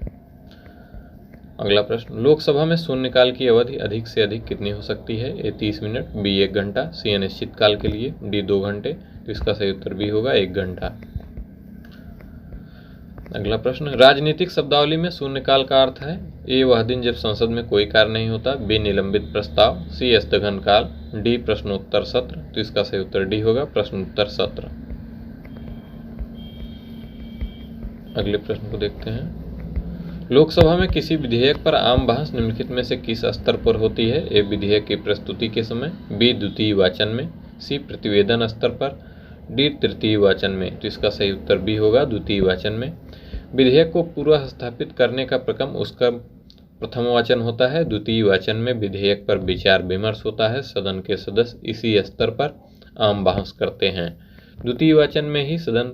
अगला प्रश्न, लोकसभा में शून्यकाल की अवधि अधिक से अधिक कितनी हो सकती है? ए 30 मिनट, बी 1 घंटा, सी अनिश्चित काल के लिए, डी 2 घंटे। तो इसका सही उत्तर भी होगा 1 घंटा। अगला प्रश्न, राजनीतिक शब्दावली में शून्यकाल का अर्थ है? ए वह दिन जब संसद में कोई कार्य नहीं होता, बी निलंबित प्रस्ताव, सी स्थगन काल, डी प्रश्नोत्तर सत्र। तो इसका सही उत्तर डी होगा, प्रश्नोत्तर सत्र। अगले प्रश्न को देखते हैं। लोकसभा में किसी विधेयक पर आम बहस निम्नलिखित में से किस स्तर पर होती है? ए विधेयक की प्रस्तुति के समय, बी द्वितीय वाचन में, सी प्रतिवेदन स्तर पर, डी तृतीय वाचन में। तो इसका सही उत्तर बी होगा, द्वितीय वाचन में। विधेयक को पूर्व स्थापित करने का प्रक्रम उसका प्रथम वाचन होता है। द्वितीय वाचन में विधेयक पर विचार विमर्श होता है। सदन के सदस्य इसी स्तर पर आम बहस करते हैं। द्वितीय वाचन में ही सदन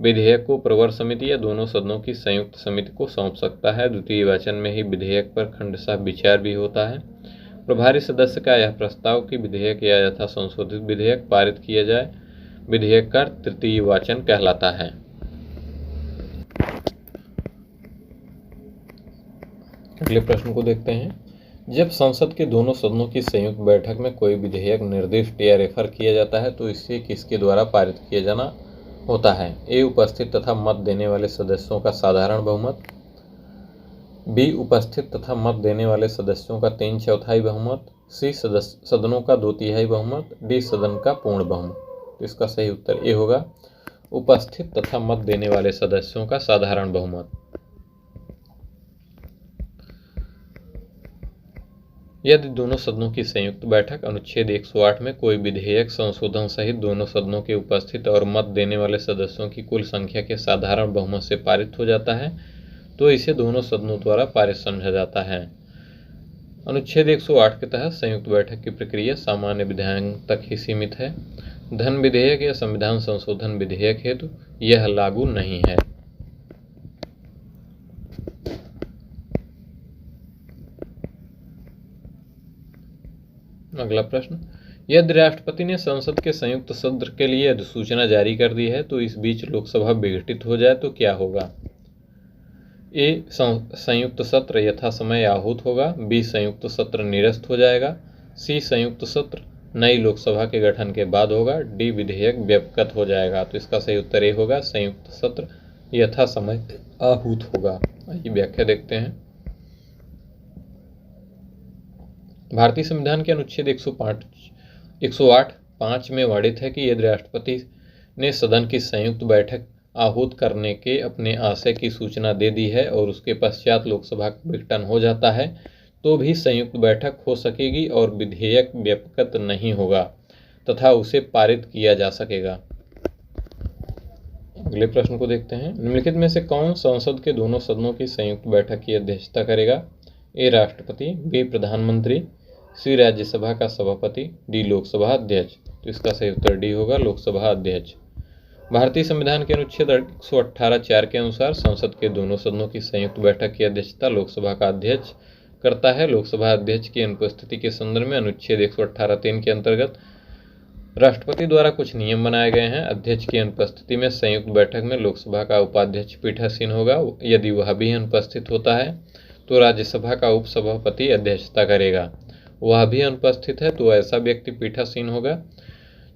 विधेयक को प्रवर समिति या दोनों सदनों की संयुक्त समिति को सौंप सकता है। द्वितीय वाचन में ही विधेयक पर खंडशः विचार भी होता है। प्रभारी सदस्य का यह प्रस्ताव कि विधेयक या यथा संशोधित विधेयक पारित किया जाए, विधेयक का तृतीय वाचन कहलाता है। अगले प्रश्न को देखते हैं। जब संसद के दोनों सदनों की संयुक्त बैठक में कोई विधेयक निर्दिष्ट या रेफर किया जाता है तो इसे किसके द्वारा पारित किया जाना होता है? ए उपस्थित तथा मत देने वाले सदस्यों का साधारण बहुमत, बी उपस्थित तथा मत देने वाले सदस्यों का 3/4 बहुमत, सी सदनों का 2/3 बहुमत, डी सदन का पूर्ण बहुमत। तो इसका सही उत्तर ए होगा, उपस्थित तथा मत देने वाले सदस्यों का साधारण बहुमत। यदि दोनों सदनों की संयुक्त बैठक अनुच्छेद 108 में कोई विधेयक संशोधन सहित दोनों सदनों के उपस्थित और मत देने वाले सदस्यों की कुल संख्या के साधारण बहुमत से पारित हो जाता है तो इसे दोनों सदनों द्वारा पारित समझा जाता है। अनुच्छेद 108 के तहत संयुक्त बैठक की प्रक्रिया सामान्य विधायन तक ही सीमित है। धन विधेयक या संविधान संशोधन विधेयक हेतु यह लागू नहीं है। अगला प्रश्न, यदि राष्ट्रपति ने संसद के संयुक्त सत्र के लिए अधिसूचना जारी कर दी है तो इस बीच लोकसभा विघटित हो जाए तो क्या होगा? ए, संयुक्त सत्र यथासमय आहूत होगा। बी, संयुक्त सत्र निरस्त हो जाएगा। सी, संयुक्त सत्र नई लोकसभा के गठन के बाद होगा। डी, विधेयक व्यपगत हो जाएगा। तो इसका सही उत्तर ए होगा, संयुक्त सत्र यथासमय आहूत होगा। आइए व्याख्या देखते हैं। भारतीय संविधान के अनुच्छेद 108(5) में वर्णित है कि यदि राष्ट्रपति ने सदन की संयुक्त बैठक आहूत करने के अपने आशय की सूचना दे दी है और उसके पश्चात लोकसभा का विघटन हो जाता है तो भी संयुक्त बैठक हो सकेगी और विधेयक व्यपगत नहीं होगा तथा उसे पारित किया जा सकेगा। अगले प्रश्न को देखते हैं। निम्नलिखित में से कौन संसद के दोनों सदनों की संयुक्त बैठक की अध्यक्षता करेगा? ए, राष्ट्रपति। बी, प्रधानमंत्री। सी, राज्यसभा का सभापति। डी, लोकसभा अध्यक्ष। तो इसका सही उत्तर डी होगा, लोकसभा अध्यक्ष। भारतीय संविधान के अनुच्छेद 118(4) के अनुसार संसद के दोनों सदनों की संयुक्त बैठक की अध्यक्षता लोकसभा का अध्यक्ष करता है। लोकसभा अध्यक्ष की अनुपस्थिति के संदर्भ में अनुच्छेद 118(3) के अंतर्गत राष्ट्रपति द्वारा कुछ नियम बनाए गए हैं। अध्यक्ष की अनुपस्थिति में संयुक्त बैठक में लोकसभा का उपाध्यक्ष पीठासीन होगा। यदि वह भी अनुपस्थित होता है तो राज्यसभा का उपसभापति अध्यक्षता करेगा। वह भी अनुपस्थित है तो ऐसा व्यक्ति पीठासीन होगा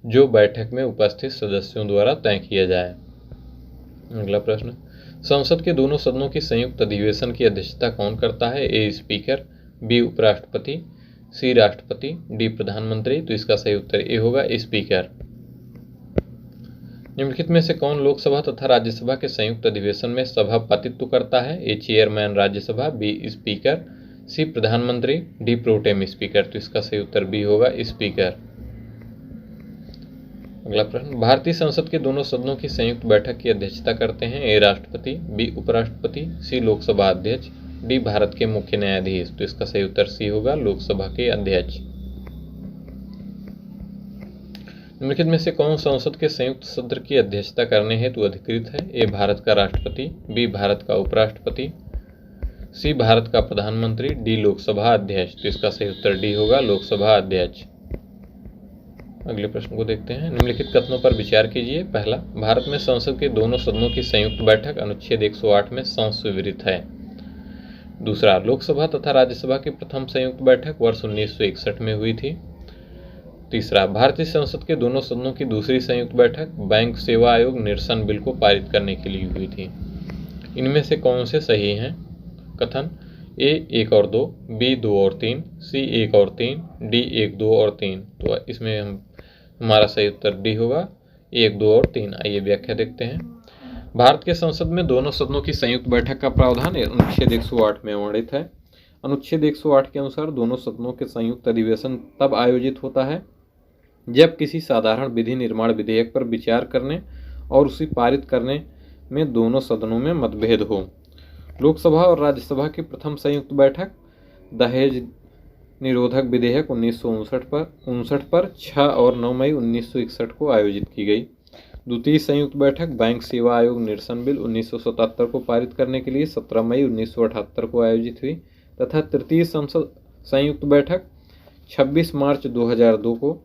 जो बैठक में उपस्थित सदस्यों द्वारा तय किया जाए। अगला प्रश्न, संसद के दोनों सदनों की संयुक्त अधिवेशन की अध्यक्षता कौन करता है? ए, स्पीकर। बी, उपराष्ट्रपति। सी, राष्ट्रपति। डी, प्रधानमंत्री। तो इसका सही उत्तर ए होगा, स्पीकर। निम्नलिखित में से कौन लोकसभा तथा राज्यसभा के संयुक्त अधिवेशन में सभापतित्व करता है? A, chairman Rajya Sabha. B, speaker. C, प्रधानमंत्री। D, pro tem speaker. तो इसका सही उत्तर बी होगा, स्पीकर। अगला प्रश्न, भारतीय संसद के दोनों सदनों की संयुक्त बैठक की अध्यक्षता करते हैं? ए, राष्ट्रपति। बी, उपराष्ट्रपति। सी, लोकसभा अध्यक्ष। डी, भारत के मुख्य न्यायाधीश। तो इसका सही उत्तर सी होगा, लोकसभा के अध्यक्ष। निम्नलिखित में से कौन संसद के संयुक्त सत्र की अध्यक्षता करने हेतु अधिकृत है? ए, भारत का राष्ट्रपति। बी, भारत का उपराष्ट्रपति। सी, भारत का प्रधानमंत्री। डी, लोकसभा अध्यक्ष। तो इसका सही उत्तर डी होगा, लोकसभा अध्यक्ष। अगले प्रश्न को देखते हैं। निम्नलिखित कथनों पर विचार कीजिए। पहला, भारत में संसद के दोनों सदनों की संयुक्त बैठक अनुच्छेद 108 में संविवरित है। दूसरा, लोकसभा तथा राज्यसभा की प्रथम संयुक्त बैठक वर्ष 1961 में हुई थी। तीसरा, भारतीय संसद के दोनों सदनों की दूसरी संयुक्त बैठक बैंक सेवा आयोग निरसन बिल को पारित करने के लिए हुई थी। इनमें से कौन से सही हैं? कथन, ए, 1 और 2। बी, 2 और 3। सी, 1 और 3। डी, 1, 2 और 3। तो इसमें हमारा सही उत्तर डी होगा, 1, 2 और 3। आइए व्याख्या देखते हैं। भारत के संसद में दोनों सदनों की संयुक्त बैठक का प्रावधान अनुच्छेद 108 में वर्णित है। अनुच्छेद 108 के अनुसार दोनों सदनों के संयुक्त अधिवेशन तब आयोजित होता है जब किसी साधारण विधि निर्माण विधेयक पर विचार करने और उसे पारित करने में दोनों सदनों में मतभेद हो। लोकसभा और राज्यसभा की प्रथम संयुक्त बैठक दहेज निरोधक विधेयक 1959 पर 6 और 9 मई 1961 को आयोजित की गई। द्वितीय संयुक्त बैठक बैंक सेवा आयोग निरसन बिल 1977 को पारित करने के लिए 17 मई 1978 को आयोजित हुई तथा तृतीय संयुक्त बैठक 26 मार्च 2002 को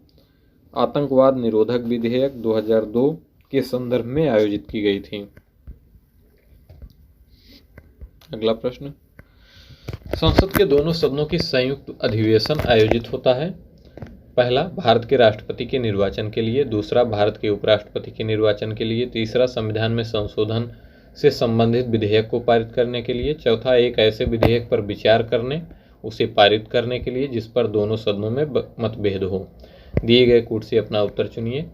आतंकवाद निरोधक विधेयक 2002 के संदर्भ में आयोजित की गई थी। अगला प्रश्न, संसद के दोनों सदनों की संयुक्त अधिवेशन आयोजित होता है। पहला, भारत के राष्ट्रपति के निर्वाचन के लिए। दूसरा, भारत के उपराष्ट्रपति के निर्वाचन के लिए। तीसरा, संविधान में संशोधन से संबंधित विधेयक को पारित करने के लिए। चौथा, एक ऐसे विधेयक पर विचार करने उसे पारित करने के लिए जिस पर दोनों सदनों में मतभेद हो। दिए गए कूट से अपना उत्तर चुनिए।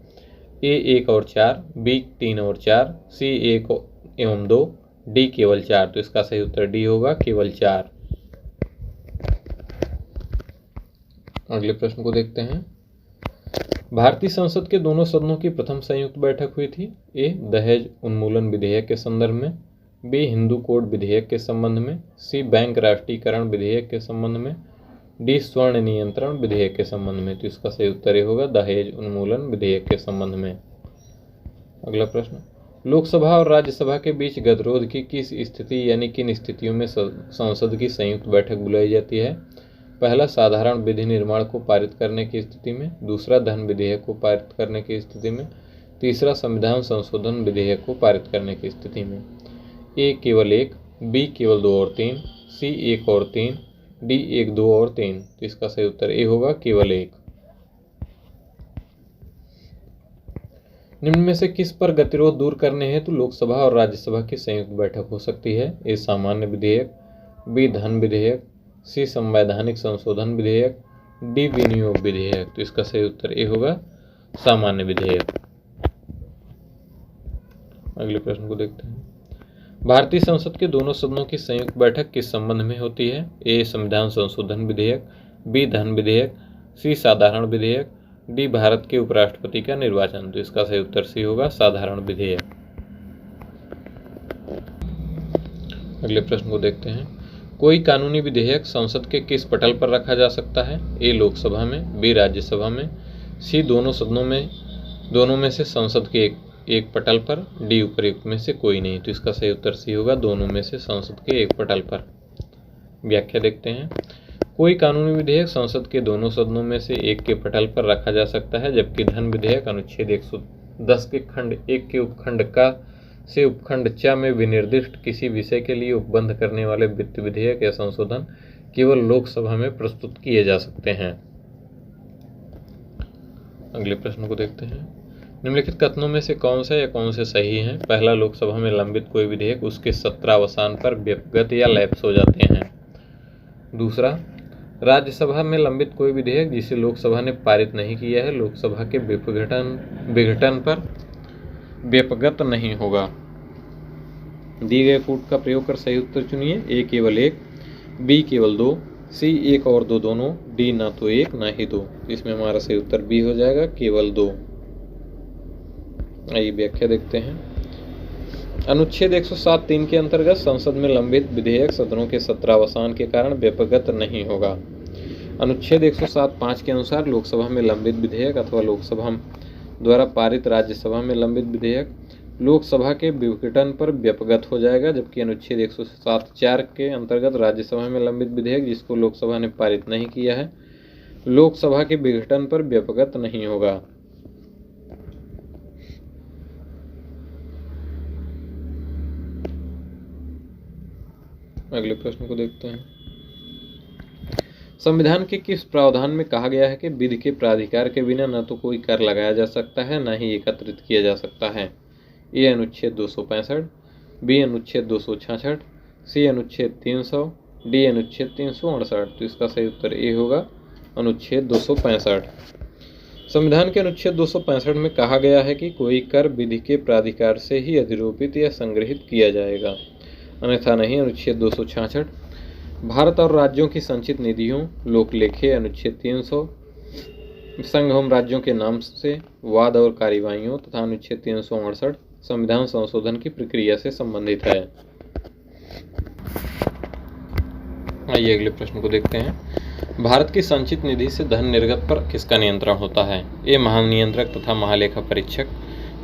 ए, 1 और 4। बी, 3 और 4। सी, 1 एवं 2। डी, केवल 4। तो इसका सही उत्तर डी होगा, केवल 4। अगले प्रश्न को देखते हैं। भारतीय संसद के दोनों सदनों की प्रथम संयुक्त बैठक हुई थी। ए, दहेज उन्मूलन विधेयक के संदर्भ में। बी, हिंदू कोड विधेयक के संबंध में। सी, बैंक राष्ट्रीयकरण विधेयक के संबंध में। डी, स्वर्ण नियंत्रण विधेयक के संबंध में। तो इसका सही उत्तर होगा, दहेज उन्मूलन विधेयक के संबंध में। अगला प्रश्न, लोकसभा और राज्यसभा के बीच गतिरोध की किस स्थिति यानी किन स्थितियों में संसद की संयुक्त बैठक बुलाई जाती है? पहला, साधारण विधि निर्माण को पारित करने की स्थिति में। दूसरा, धन विधेयक को पारित करने की स्थिति में। तीसरा, संविधान संशोधन विधेयक को पारित करने की स्थिति में। ए केवल 1, बी केवल 2 और 3, सी 1 और 3, डी 1, 2 और 3। तो इसका सही उत्तर ए होगा, केवल 1। निम्न में से किस पर गतिरोध दूर करने हेतु लोकसभा और राज्यसभा की संयुक्त बैठक हो सकती है? ए सामान्य विधेयक, बी धन विधेयक, सी संवैधानिक संशोधन विधेयक, डी विनियोग विधेयक। तो इसका सही उत्तर ए होगा, सामान्य विधेयक। अगले प्रश्न को देखते हैं। भारतीय संसद के दोनों सदनों की संयुक्त बैठक किस संबंध में होती है? ए संविधान संशोधन विधेयक, बी धन विधेयक, सी साधारण विधेयक, डी भारत के उपराष्ट्रपति का निर्वाचन। तो इसका सही उत्तर सी होगा, साधारण विधेयक। अगले प्रश्न को देखते हैं। कोई कानूनी विधेयक संसद के किस पटल पर रखा जा सकता है? ए लोकसभा में, बी राज्यसभा में, सी दोनों में से संसद के एक पटल पर, डी उपर्युक्त में से कोई नहीं। तो इसका सही उत्तर सी होगा, दोनों में से संसद के एक पटल पर। व्याख्या देखते हैं। कोई कानूनी विधेयक संसद के दोनों सदनों में से एक के पटल पर रखा जा सकता है, जबकि धन विधेयक अनुच्छेद 110 के खंड 1 के उपखंड का से उपखंड च में विनिर्दिष्ट किसी विषय के लिए उपबंध करने वाले वित्त विधेयक या संशोधन केवल लोकसभा में प्रस्तुत किए जा सकते हैं। अगले प्रश्न को देखते हैं। निम्नलिखित कथनों में से कौन सा या कौन से सही हैं? पहला, लोकसभा में लंबित कोई विधेयक उसके सत्रावसान पर व्यपगत या लैप्स हो जाते हैं। दूसरा, राज्यसभा में लंबित कोई विधेयक जिसे लोकसभा ने पारित नहीं किया है लोकसभा के विघटन पर व्यपगत नहीं होगा। दिए गए कूट का प्रयोग कर सही उत्तर चुनिए। ए केवल 1, बी केवल 2, सी 1 और 2 दोनों, डी ना तो 1 ना ही 2। इसमें हमारा सही उत्तर बी हो जाएगा, केवल 2। आइए व्याख्या देखते हैं। अनुच्छेद 107(3) के अंतर्गत संसद में लंबित विधेयक सदनों के सत्रावसान के कारण व्यपगत नहीं होगा। अनुच्छेद 107(5) के अनुसार लोकसभा में लंबित विधेयक अथवा लोकसभा द्वारा पारित राज्यसभा में लंबित विधेयक लोकसभा के विघटन पर व्यपगत हो जाएगा, जबकि अनुच्छेद 107(4) के अंतर्गत राज्यसभा में लंबित विधेयक जिसको लोकसभा ने पारित नहीं किया है लोकसभा के विघटन पर व्यपगत नहीं होगा। अगले प्रश्न को देखते हैं। संविधान के किस प्रावधान में कहा गया है कि विधि के प्राधिकार के बिना न तो कोई कर लगाया जा सकता है न ही एकत्रित किया जा सकता है? ए अनुच्छेद 265, बी अनुच्छेद 266, सी अनुच्छेद 300, डी अनुच्छेद 368। तो इसका सही उत्तर ए होगा, अनुच्छेद 265। संविधान के अनुच्छेद 265 में कहा गया है कि कोई कर विधि के प्राधिकार से ही अधिरोपित या संग्रहित किया जाएगा, अन्यथा नहीं। अनुच्छेद 266 भारत और राज्यों की संचित निधियों लोकलेखे, अनुच्छेद 300 संघ एवं राज्यों के नाम से वाद और कार्यवाहियों तथा अनुच्छेद 368 संविधान संशोधन की प्रक्रिया से संबंधित है। आइए अगले प्रश्न को देखते हैं। भारत की संचित निधि से धन निर्गत पर किसका नियंत्रण होता है? ए महानियंत्रक तथा महालेखा परीक्षक,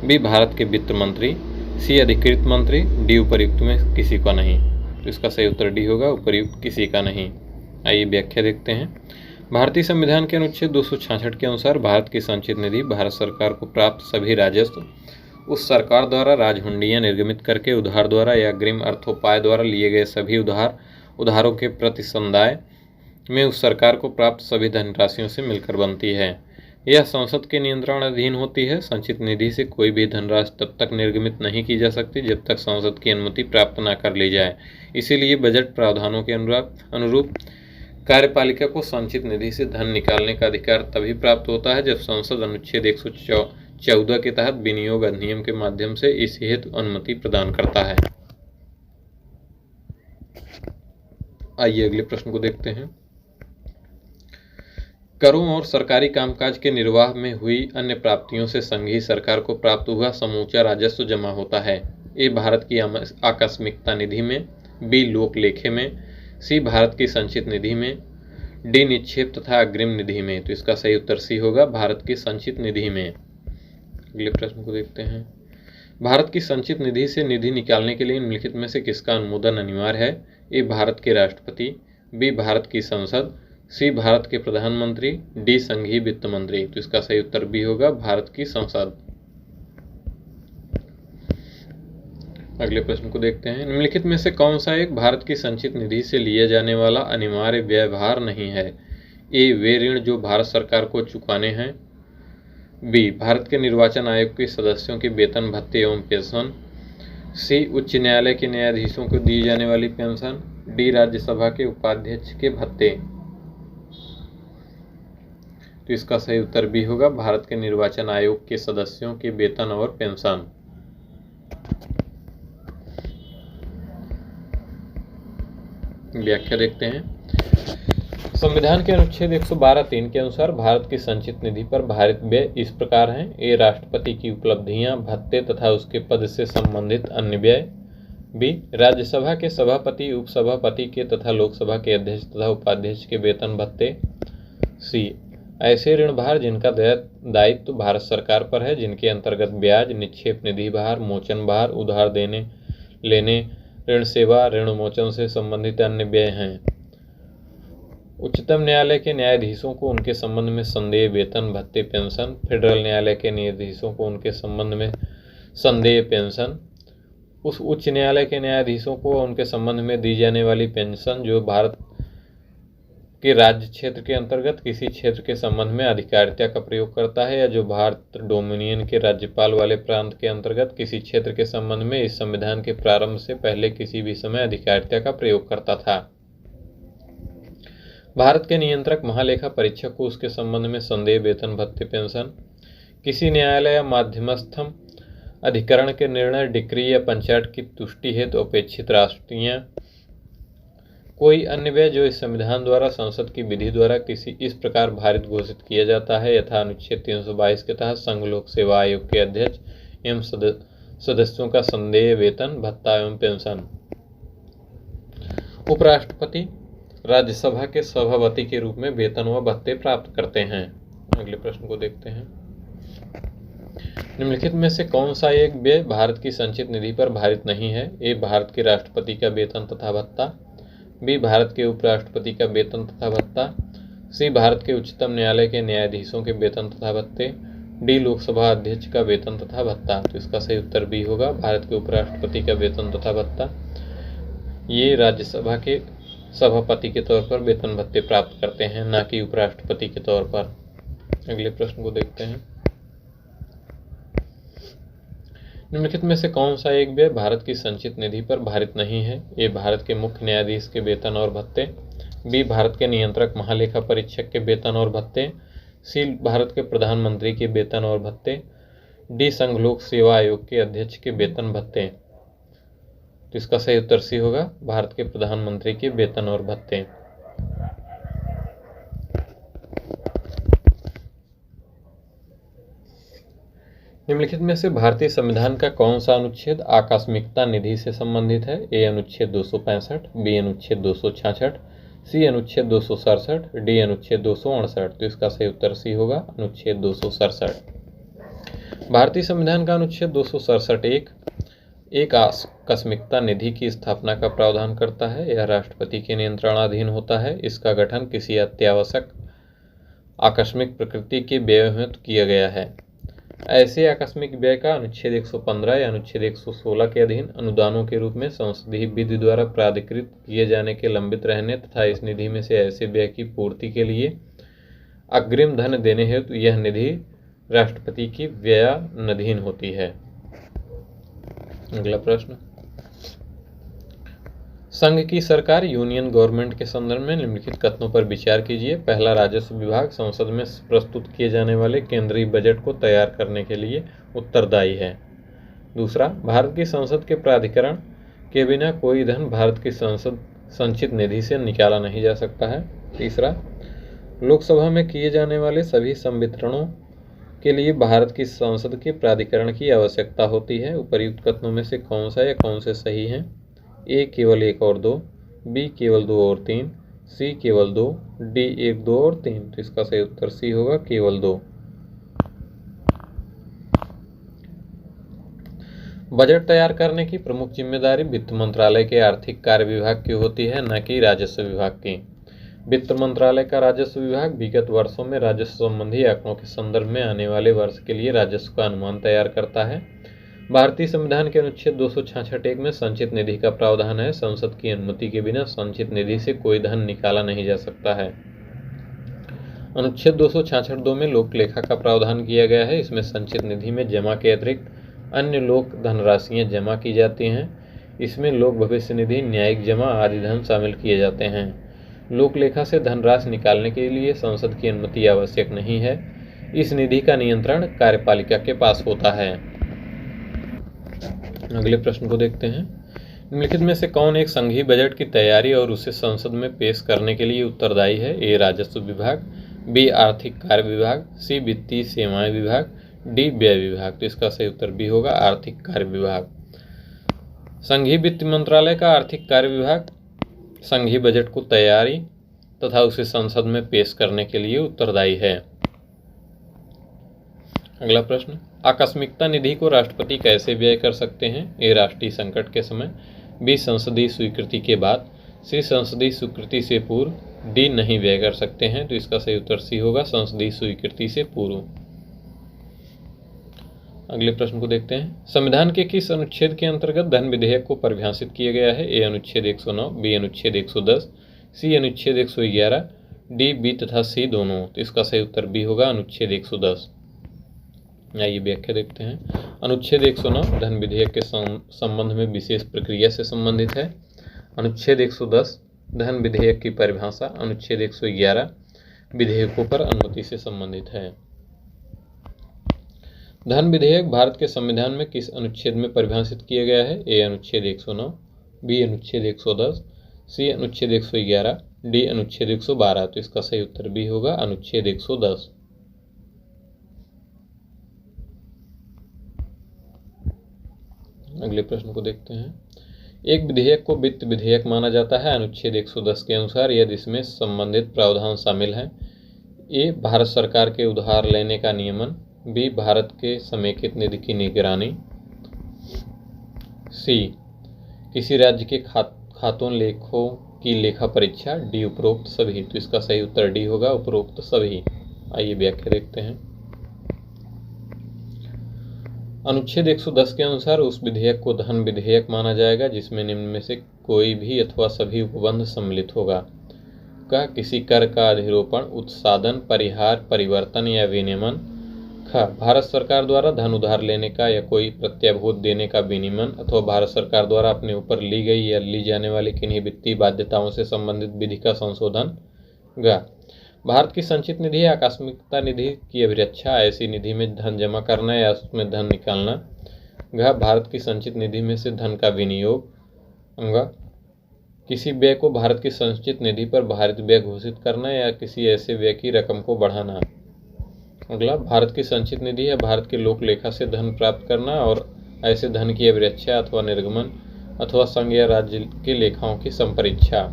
बी भारत के वित्त मंत्री, सी अधिकृत मंत्री, डी उपर्युक्त में किसी का नहीं। तो इसका सही उत्तर डी होगा, उपर्युक्त किसी का नहीं। आइए व्याख्या देखते हैं। भारतीय संविधान के अनुच्छेद 266 के अनुसार भारत की संचित निधि भारत सरकार को प्राप्त सभी राजस्व उस सरकार द्वारा राजहुंडियां निर्गमित करके उधार द्वारा या अग्रिम अर्थोपाय द्वारा लिए गए सभी उधारों के प्रतिसंदाय में उस सरकार को प्राप्त सभी धनराशियों से मिलकर बनती है। यह संसद के नियंत्रण अधीन होती है। संचित निधि से कोई भी धनराशि तब तक निर्गमित नहीं की जा सकती जब तक संसद की अनुमति प्राप्त न कर ली जाए। इसीलिए बजट प्रावधानों के अनुरूप कार्यपालिका को संचित निधि से धन निकालने का अधिकार तभी प्राप्त होता है जब संसद अनुच्छेद 114 के तहत विनियोग अधिनियम के माध्यम से इस हेतु अनुमति प्रदान करता है। आइए अगले प्रश्न को देखते हैं। करों और सरकारी कामकाज के निर्वाह में हुई अन्य प्राप्तियों से संघीय सरकार को प्राप्त हुआ समूचा राजस्व जमा होता है। ए भारत की आकस्मिकता निधि में, बी लोक लेखे में, सी भारत की संचित निधि में, डी निक्षेप तथा अग्रिम निधि में। तो इसका सही उत्तर सी होगा, भारत की संचित निधि में। अगले प्रश्न को देखते हैं। भारत की संचित निधि से निधि निकालने के लिए निम्नलिखित में से किसका अनुमोदन अनिवार्य है? ए भारत के राष्ट्रपति, बी भारत की संसद, सी भारत के प्रधानमंत्री, डी संघीय वित्त मंत्री। तो इसका सही उत्तर बी होगा, भारत की संसद। अगले प्रश्न को देखते हैं। निम्नलिखित में से कौन सा एक भारत की संचित निधि से लिया जाने वाला अनिवार्य व्यवहार नहीं है? ए, वे ऋण जो भारत सरकार को चुकाने हैं। बी, भारत के निर्वाचन आयोग के सदस्यों के वेतन भत्ते एवं पेंशन। सी, उच्च न्यायालय के न्यायाधीशों को दी जाने वाली पेंशन। डी, राज्यसभा के उपाध्यक्ष के भत्ते। तो इसका सही उत्तर बी होगा, भारत के निर्वाचन आयोग के सदस्यों के वेतन और पेंशन। व्याख्या देखते हैं। संविधान के अनुच्छेद 112(3) के अनुसार भारत की संचित निधि पर भारित व्यय इस प्रकार हैं। ए, राष्ट्रपति की उपलब्धियां, भत्ते तथा उसके पद से संबंधित अन्य व्यय। बी, राज्यसभा के सभापति, उपसभापति के तथा लोकसभा के अध्यक्ष तथा उपाध्यक्ष के वेतन भत्ते। सी, ऐसे ऋण भार जिनका दायित्व भारत सरकार पर है, जिनके अंतर्गत ब्याज, निक्षेप निधि भार, मोचन भार, उधार देने लेने, ऋण सेवा, ऋण मोचन से संबंधित अन्य व्यय हैं। उच्चतम न्यायालय के न्यायाधीशों को उनके संबंध में संदेय वेतन भत्ते पेंशन। फेडरल न्यायालय के न्यायाधीशों को उनके संबंध में संदेय पेंशन। उस उच्च न्यायालय के न्यायाधीशों को उनके संबंध में दी जाने वाली पेंशन जो भारत के राज्य क्षेत्र के अंतर्गत किसी क्षेत्र के संबंध में अधिकारिता का प्रयोग करता है, या जो भारत डोमिनियन के राज्यपाल वाले प्रांत के अंतर्गत किसी क्षेत्र के संबंध में इस संविधान के प्रारंभ से पहले किसी भी समय अधिकारिता का प्रयोग करता था। भारत के नियंत्रक महालेखा परीक्षक को उसके संबंध में संदेय वेतन भत्ते पेंशन। किसी न्यायालय या माध्यमस्थम अधिकरण के निर्णय, डिक्री या पंचायत की तुष्टि हेतु अपेक्षित राष्ट्रीय कोई अन्य व्यय जो इस संविधान द्वारा संसद की विधि द्वारा किसी इस प्रकार भारित घोषित किया जाता है, यथा अनुच्छेद 322 के तहत संघ लोक सेवा आयोग के अध्यक्ष एवं सदस्यों का संदेय वेतन भत्ता एवं पेंशन। उपराष्ट्रपति राज्यसभा के सभापति के रूप में वेतन व भत्ते प्राप्त करते हैं। अगले प्रश्न को देखते हैं। निम्नलिखित में से कौन सा एक व्यय भारत की संचित निधि पर भारित नहीं है? ए, भारत के राष्ट्रपति का वेतन तथा भत्ता। बी, भारत के उपराष्ट्रपति का वेतन तथा भत्ता। सी, भारत के उच्चतम न्यायालय के न्यायाधीशों के वेतन तथा भत्ते। डी, लोकसभा अध्यक्ष का वेतन तथा भत्ता। तो इसका सही उत्तर बी होगा, भारत के उपराष्ट्रपति का वेतन तथा भत्ता। ये राज्यसभा के सभापति के तौर पर वेतन भत्ते प्राप्त करते हैं, न कि उपराष्ट्रपति के तौर पर। अगले प्रश्न को देखते हैं। निम्नलिखित में से कौन सा एक व्यय भारत की संचित निधि पर भारित नहीं है? ए, भारत के मुख्य न्यायाधीश के वेतन और भत्ते। बी, भारत के नियंत्रक महालेखा परीक्षक के वेतन और भत्ते। सी, भारत के प्रधानमंत्री के वेतन और भत्ते। डी, संघ लोक सेवा आयोग के अध्यक्ष के वेतन भत्ते। तो इसका सही उत्तर सी होगा, भारत के प्रधानमंत्री के वेतन और भत्ते। निम्नलिखित में से भारतीय संविधान का कौन सा अनुच्छेद आकस्मिकता निधि से संबंधित है? ए, अनुच्छेद 265, बी, अनुच्छेद 266, सी, अनुच्छेद 267, डी, अनुच्छेद 268। तो इसका सही उत्तर सी होगा, अनुच्छेद 267। भारतीय संविधान का अनुच्छेद 267 एक आकस्मिकता निधि की स्थापना का प्रावधान करता है। यह राष्ट्रपति के नियंत्रणाधीन होता है। इसका गठन किसी अत्यावश्यक आकस्मिक प्रकृति के व्यय हेतु किया गया है। ऐसे आकस्मिक व्यय का अनुच्छेद 115 या अनुच्छेद 116 के अधीन अनुदानों के रूप में संसदीय विधि द्वारा प्राधिकृत किए जाने के लंबित रहने तथा इस निधि में से ऐसे व्यय की पूर्ति के लिए अग्रिम धन देने हेतु यह निधि राष्ट्रपति की व्ययाधीन होती है। अगला प्रश्न, संघ की सरकार यूनियन गवर्नमेंट के संदर्भ में निम्नलिखित कथनों पर विचार कीजिए। पहला, राजस्व विभाग संसद में प्रस्तुत किए जाने वाले केंद्रीय बजट को तैयार करने के लिए उत्तरदायी है। दूसरा, भारत की संसद के प्राधिकरण के बिना कोई धन भारत की संसद संचित निधि से निकाला नहीं जा सकता है। तीसरा, लोकसभा में किए जाने वाले सभी संवितरणों के लिए भारत की संसद के प्राधिकरण की आवश्यकता होती है। उपर्युक्त कथनों में से कौन सा या कौन से सही हैं? ए, केवल 1 और 2, बी, केवल 2 और 3, सी, केवल 2, डी, 1, 2 और 3। तो इसका सही उत्तर सी होगा, केवल 2। बजट तैयार करने की प्रमुख जिम्मेदारी वित्त मंत्रालय के आर्थिक कार्य विभाग की होती है, न कि राजस्व विभाग की। वित्त मंत्रालय का राजस्व विभाग विगत वर्षों में राजस्व संबंधी आंकड़ों के संदर्भ में आने वाले वर्ष के लिए राजस्व का अनुमान तैयार करता है। भारतीय संविधान के अनुच्छेद 266(1) में संचित निधि का प्रावधान है। संसद की अनुमति के बिना संचित निधि से कोई धन निकाला नहीं जा सकता है। अनुच्छेद 266(2) में लोक लेखा का प्रावधान किया गया है। इसमें संचित निधि में जमा के अतिरिक्त अन्य लोक धनराशियां जमा की जाती हैं। इसमें लोक भविष्य निधि, न्यायिक जमा आदि धन शामिल किए जाते हैं। लोक लेखा से धनराशि निकालने के लिए संसद की अनुमति आवश्यक नहीं है। इस निधि का नियंत्रण कार्यपालिका के पास होता है। अगले प्रश्न को देखते हैं। निम्नलिखित में से कौन एक संघीय बजट की तैयारी और उसे संसद में पेश करने के लिए उत्तरदायी है? ए राजस्व विभाग, बी आर्थिक कार्य विभाग, सी वित्तीय सेवाएं विभाग, डी व्यय विभाग। तो इसका सही उत्तर बी होगा, आर्थिक कार्य विभाग। संघीय वित्त मंत्रालय का आर्थिक कार्य विभाग संघीय बजट को तैयारी तथा उसे संसद में पेश करने के लिए उत्तरदायी है। अगला प्रश्न, आकस्मिकता निधि को राष्ट्रपति कैसे व्यय कर सकते हैं? ए राष्ट्रीय संकट के समय, बी संसदीय स्वीकृति के बाद, सी संसदीय स्वीकृति से पूर्व, डी नहीं व्यय कर सकते हैं। तो इसका सही उत्तर सी होगा, संसदीय स्वीकृति से पूर्व। अगले प्रश्न को देखते हैं। संविधान के किस अनुच्छेद के अंतर्गत धन विधेयक को परिभाषित किया गया है? ए अनुच्छेद 109, बी अनुच्छेद 110, सी अनुच्छेद 111, डी बी तथा सी दोनों। तो इसका सही उत्तर बी होगा, अनुच्छेद 110। आइए व्याख्या देखते हैं। अनुच्छेद 109 धन विधेयक के संबंध में विशेष प्रक्रिया से संबंधित है। अनुच्छेद 110 धन विधेयक की परिभाषा। अनुच्छेद 111 विधेयकों पर अनुमति से संबंधित है। धन विधेयक भारत के संविधान में किस अनुच्छेद में परिभाषित किया गया है? ए अनुच्छेद 109, बी अनुच्छेद 110, सी अनुच्छेद 111, डी अनुच्छेद 112। तो इसका सही उत्तर बी होगा, अनुच्छेद 110। अगले प्रश्न को देखते हैं। एक विधेयक को वित्त विधेयक माना जाता है अनुच्छेद 110 के अनुसार यदि इसमें संबंधित प्रावधान शामिल हैं। ए भारत सरकार के उधार लेने का नियमन, बी भारत के समेकित निधि की निगरानी, सी किसी राज्य के खातों लेखों की लेखा परीक्षा, डी उपरोक्त सभी। तो इसका सही उत्तर डी होगा, उपरोक्त सभी। आइए व्याख्या देखते हैं। अनुच्छेद 110 के अनुसार उस विधेयक को धन विधेयक माना जाएगा जिसमें निम्न में से कोई भी अथवा सभी उपबंध सम्मिलित होगा। क किसी कर का अधिरोपण, उत्सादन, परिहार, परिवर्तन या विनियमन। ख भारत सरकार द्वारा धन उधार लेने का या कोई प्रत्याभूत देने का विनियमन अथवा भारत सरकार द्वारा अपने ऊपर ली गई या ली जाने वाली किन्हीं वित्तीय बाध्यताओं से संबंधित विधि का संशोधन। ग भारत की संचित निधि या आकस्मिकता निधि की अभिरक्षा, ऐसी निधि में धन जमा करना या उसमें धन निकालना। घ भारत की संचित निधि में से धन का विनियोग। अंग किसी व्यय को भारत की संचित निधि पर भारित व्यय घोषित करना या किसी ऐसे व्यय की रकम को बढ़ाना। अगला, भारत की संचित निधि या भारत के लोक लेखा से धन प्राप्त करना और ऐसे धन की अभिरक्षा अथवा निर्गमन अथवा संघ या राज्य के लेखाओं की संपरीक्षा।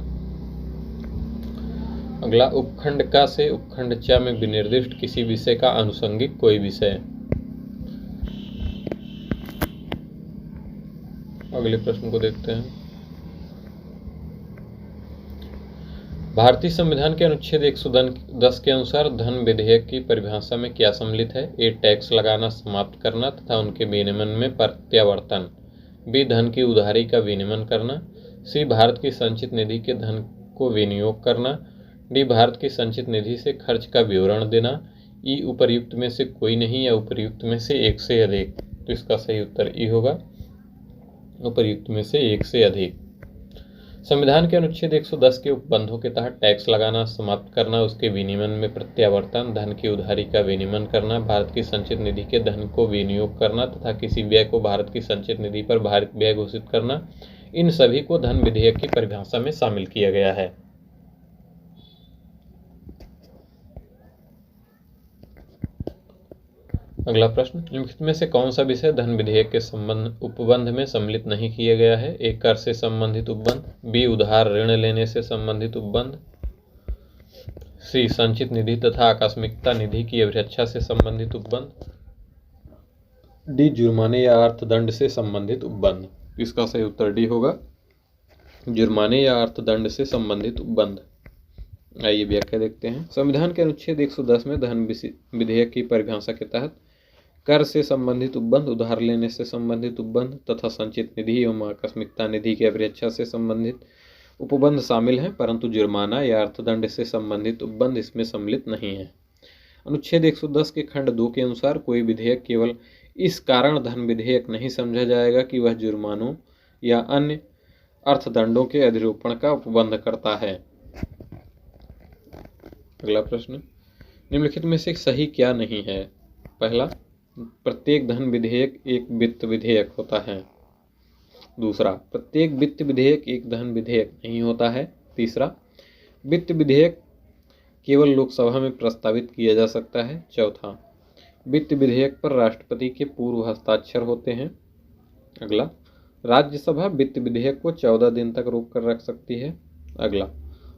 अगला, उपखंड का से उपखंड च में विनिर्दिष्ट किसी विषय का आनुषंगिक कोई विषय। अगले प्रश्न को देखते हैं। भारतीय संविधान के अनुच्छेद 110 के अनुसार धन विधेयक की परिभाषा में क्या सम्मिलित है? ए टैक्स लगाना समाप्त करना तथा उनके विनियमन में प्रत्यावर्तन, बी धन की उधारी का विनियमन करना, सी भारत की संचित निधि के धन को विनियोग करना, डी भारत की संचित निधि से खर्च का विवरण देना, ई उपर्युक्त में से कोई नहीं या उपर्युक्त में से एक से अधिक। तो इसका सही उत्तर ई होगा, उपर्युक्त में से एक से अधिक। संविधान के अनुच्छेद 110 के उपबंधों के तहत टैक्स लगाना समाप्त करना, उसके विनियमन में प्रत्यावर्तन, धन की उधारी का विनियमन करना, भारत की संचित निधि के धन को विनियोग करना तथा किसी व्यय को भारत की संचित निधि पर भारित व्यय घोषित करना, इन सभी को धन विधेयक की परिभाषा में शामिल किया गया है। अगला प्रश्न, निम्नलिखित में से कौन सा विषय धन विधेयक के उपबंध में सम्मिलित नहीं किया गया है? ए कर से संबंधित उपबंध, बी उधार ऋण लेने से संबंधित उपबंध, सी संचित निधि तथा आकस्मिकता निधि की अभिरक्षा से संबंधित उपबंध, डी जुर्माने या अर्थदंड से संबंधित उपबंध। इसका सही उत्तर डी होगा, जुर्माने या अर्थदंड से संबंधित उपबंध। आइए व्याख्या देखते हैं। संविधान के अनुच्छेद 110 में धन विधेयक की परिभाषा के तहत कर से संबंधित उपबंध, उधार लेने से संबंधित उपबंध तथा संचित निधि एवं आकस्मिकता निधि की अभिरक्षा से संबंधित उपबंध शामिल हैं, परंतु जुर्माना या अर्थदंड से संबंधित उपबंध इसमें सम्मिलित नहीं है। अनुच्छेद 110 के खंड 2 के अनुसार कोई विधेयक केवल इस कारण धन विधेयक नहीं समझा जाएगा कि वह जुर्मानों या अन्य अर्थदंडों के अधिरोपण का उपबंध करता है। अगला प्रश्न, निम्नलिखित में से सही क्या नहीं है? पहला, प्रत्येक धन विधेयक एक वित्त विधेयक होता है। दूसरा, प्रत्येक वित्त विधेयक एक धन विधेयक नहीं होता है। तीसरा, वित्त विधेयक केवल लोकसभा में प्रस्तावित किया जा सकता है। चौथा, वित्त विधेयक पर राष्ट्रपति के पूर्व हस्ताक्षर होते हैं। अगला, राज्यसभा वित्त विधेयक को 14 दिन तक रोक कर रख सकती है। अगला,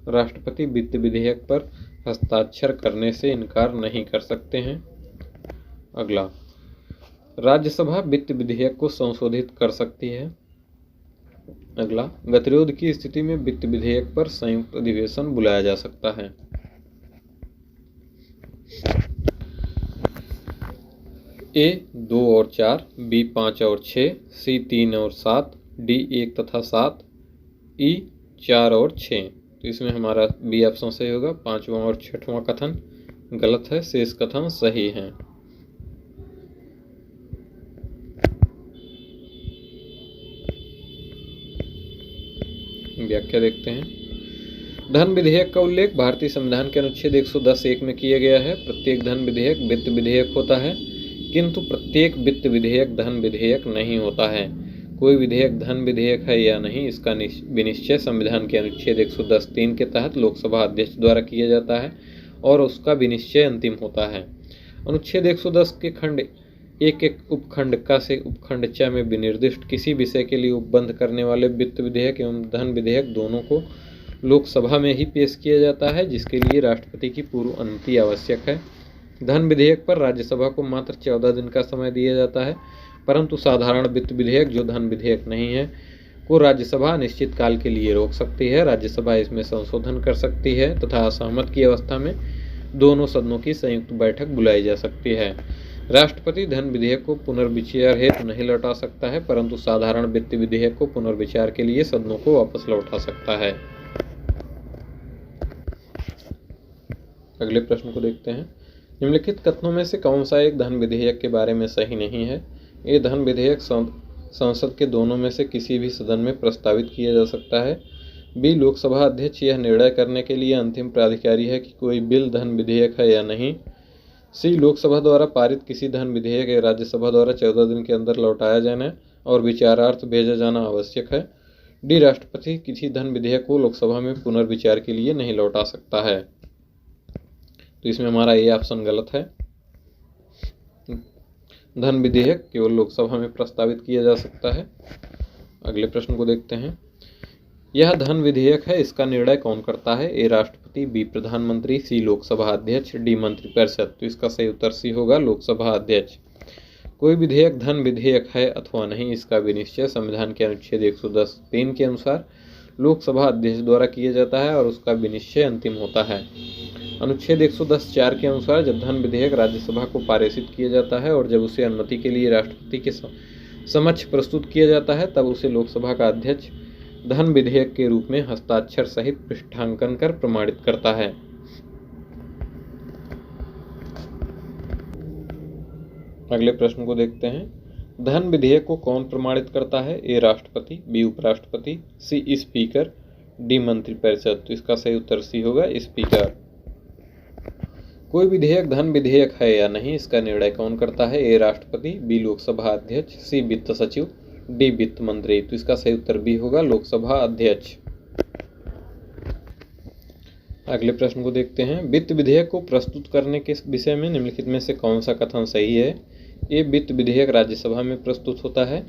राष्ट्रपति वित्त विधेयक पर हस्ताक्षर करने से इनकार नहीं कर सकते हैं। अगला, राज्यसभा वित्त विधेयक को संशोधित कर सकती है। अगला, गतिरोध की स्थिति में वित्त विधेयक पर संयुक्त अधिवेशन बुलाया जा सकता है। ए 2 और 4, बी 5 और 6, सी 3 और 7, डी 1 तथा 7, ई 4 और 6। तो इसमें हमारा बी ऑप्शन सही होगा। 5वां और 6वां कथन गलत है, शेष कथन सही है। व्याख्या देखते हैं। धन विधेयक का उल्लेख भारतीय संविधान के अनुच्छेद 110(1) में किया गया है। प्रत्येक धन विधेयक वित्त विधेयक होता है, किंतु प्रत्येक वित्त विधेयक धन विधेयक नहीं होता है। कोई विधेयक धन विधेयक है या नहीं, इसका विनिश्चय संविधान के अनुच्छेद 110(3) के तहत लोकसभा अध्यक्ष द्वारा किया जाता है और उसका विनिश्चय अंतिम होता है। अनुच्छेद 110 के खंड 1 उपखंड क से उपखंड च में विनिर्दिष्ट किसी विषय के लिए उपबंध करने वाले वित्त विधेयक एवं धन विधेयक दोनों को लोकसभा में ही पेश किया जाता है, जिसके लिए राष्ट्रपति की पूर्व अनुमति आवश्यक है। धन विधेयक पर राज्यसभा को मात्र 14 दिन का समय दिया जाता है, परंतु साधारण वित्त विधेयक जो धन विधेयक नहीं है को राज्यसभा निश्चित काल के लिए रोक सकती है। राज्यसभा इसमें संशोधन कर सकती है तथा असहमत की अवस्था में दोनों सदनों की संयुक्त बैठक बुलाई जा सकती है। राष्ट्रपति धन विधेयक को पुनर्विचार हेतु नहीं लौटा सकता है, परंतु साधारण वित्त विधेयक को पुनर्विचार के लिए सदनों को वापस लौटा सकता है। अगले प्रश्न को देखते हैं। निम्नलिखित कथनों में से कौन सा एक धन विधेयक के बारे में सही नहीं है? ये धन विधेयक संसद के दोनों में से किसी भी सदन में प्रस्तावित किया जा सकता है। बी, लोकसभा अध्यक्ष यह निर्णय करने के लिए अंतिम प्राधिकारी है कि कोई बिल धन विधेयक है या नहीं। सी, लोकसभा द्वारा पारित किसी धन विधेयक या राज्यसभा द्वारा 14 दिन के अंदर लौटाया जाना और विचारार्थ भेजा जाना आवश्यक है। डी, राष्ट्रपति किसी धन विधेयक को लोकसभा में पुनर्विचार के लिए नहीं लौटा सकता है। तो इसमें हमारा ए ऑप्शन गलत है। धन विधेयक केवल लोकसभा में प्रस्तावित किया जा सकता है। अगले प्रश्न को देखते हैं। यह धन विधेयक है, इसका निर्णय कौन करता है? ए, राष्ट्रपति, बी, प्रधानमंत्री, सी, लोकसभा अध्यक्ष, डी, मंत्रिपरिषद। तो इसका सही उत्तर सी होगा, लोकसभा अध्यक्ष। कोई विधेयक धन विधेयक है अथवा नहीं, इसका विनिश्चय संविधान के अनुच्छेद 110(3) के अनुसार लोकसभा अध्यक्ष द्वारा किया जाता है और उसका विनिश्चय अंतिम होता है। अनुच्छेद 110(4) के अनुसार जब धन विधेयक राज्यसभा को पारित किया जाता है और जब उसे अनुमति के लिए राष्ट्रपति के समक्ष प्रस्तुत किया जाता है, तब उसे लोकसभा का अध्यक्ष धन विधेयक के रूप में हस्ताक्षर सहित पृष्ठांकन कर प्रमाणित करता है। अगले प्रश्न को देखते हैं। धन विधेयक को कौन प्रमाणित करता है? ए, राष्ट्रपति, बी, उपराष्ट्रपति, सी, स्पीकर, डी, मंत्रिपरिषद। तो इसका सही उत्तर सी होगा, स्पीकर। कोई विधेयक धन विधेयक है या नहीं, इसका निर्णय कौन करता है? ए, राष्ट्रपति, बी, लोकसभा अध्यक्ष, सी, वित्त सचिव, डी, वित्त मंत्री। तो इसका सही उत्तर बी होगा, लोकसभा अध्यक्ष। अगले प्रश्न को देखते हैं। वित्त विधेयक को प्रस्तुत करने के विषय में निम्नलिखित में से कौन सा कथन सही है? ए, वित्त विधेयक राज्यसभा में प्रस्तुत होता है।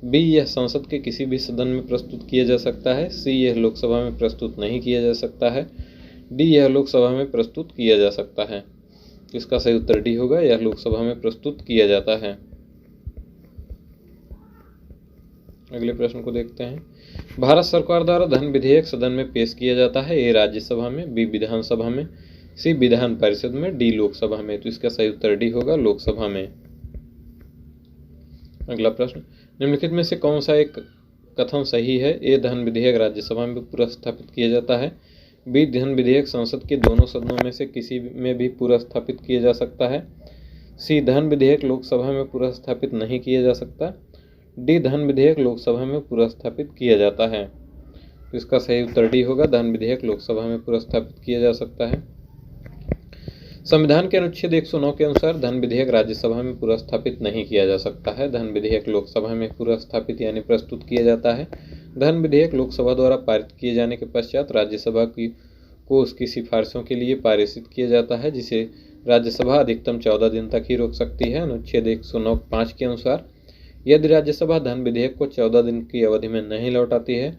बी, यह संसद के किसी भी सदन में प्रस्तुत किया जा सकता है। सी, यह लोकसभा में प्रस्तुत नहीं किया जा सकता है। डी, यह लोकसभा में प्रस्तुत किया जा सकता है। इसका सही उत्तर डी होगा, यह लोकसभा में प्रस्तुत किया जाता है। अगले प्रश्न को देखते हैं। भारत सरकार द्वारा धन विधेयक सदन में पेश किया जाता है, ए राज्यसभा में, बी विधानसभा में, सी विधान परिषद में, डी लोकसभा में। तो इसका सही उत्तर डी होगा, लोकसभा में। अगला प्रश्न, निम्नलिखित में से कौन सा एक कथन सही है? ए धन विधेयक राज्यसभा में पुनर्स्थापित किया जाता है, बी धन विधेयक संसद के दोनों सदनों में से किसी में भी पुनर्स्थापित किया जा सकता है, सी धन विधेयक लोकसभा में पुनर्स्थापित नहीं किया जा सकता, डी धन विधेयक लोकसभा में पुनर्स्थापित किया जाता है। तो इसका सही उत्तर डी होगा, धन विधेयक लोकसभा में पुनर्स्थापित किया जा सकता है। संविधान के अनुच्छेद 109 के अनुसार धन विधेयक राज्यसभा में पुनर्स्थापित नहीं किया जा सकता है। धन विधेयक लोकसभा में पुनर्स्थापित यानी प्रस्तुत किया जाता है। धन विधेयक लोकसभा द्वारा पारित किए जाने के पश्चात राज्यसभा को उसकी सिफारिशों के लिए पारित किया जाता है, जिसे राज्यसभा अधिकतम 14 दिन तक ही रोक सकती है। अनुच्छेद 109(5) के अनुसार यदि राज्यसभा धन विधेयक को 14 दिन की अवधि में नहीं लौटाती है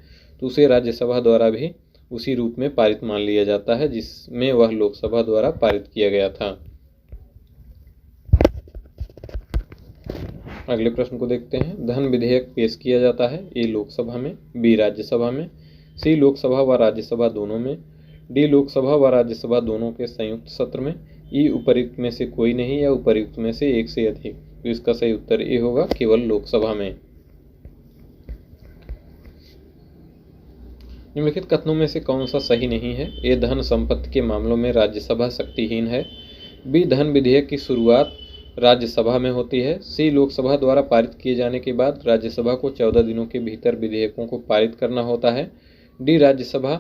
तो उसे राज्यसभा द्वारा भी उसी रूप में पारित मान लिया जाता है जिसमें वह लोकसभा द्वारा पारित किया गया था। अगले प्रश्न को देखते हैं। धन विधेयक पेश किया जाता है, ए लोकसभा में, बी राज्यसभा में, सी लोकसभा व राज्यसभा दोनों में, डी लोकसभा व राज्यसभा दोनों के संयुक्त सत्र में, ई उपर्युक्त में से कोई नहीं या उपर्युक्त में से एक से अधिक। तो इसका सही उत्तर ए होगा, केवल लोकसभा में। निम्नलिखित कथनों में से कौन सा सही नहीं है? ए धन संपत्ति के मामलों में राज्यसभा शक्तिहीन है, बी धन विधेयक की शुरुआत राज्यसभा में होती है, सी लोकसभा द्वारा पारित किए जाने के बाद राज्यसभा को 14 दिनों के भीतर विधेयकों को पारित करना होता है, डी राज्यसभा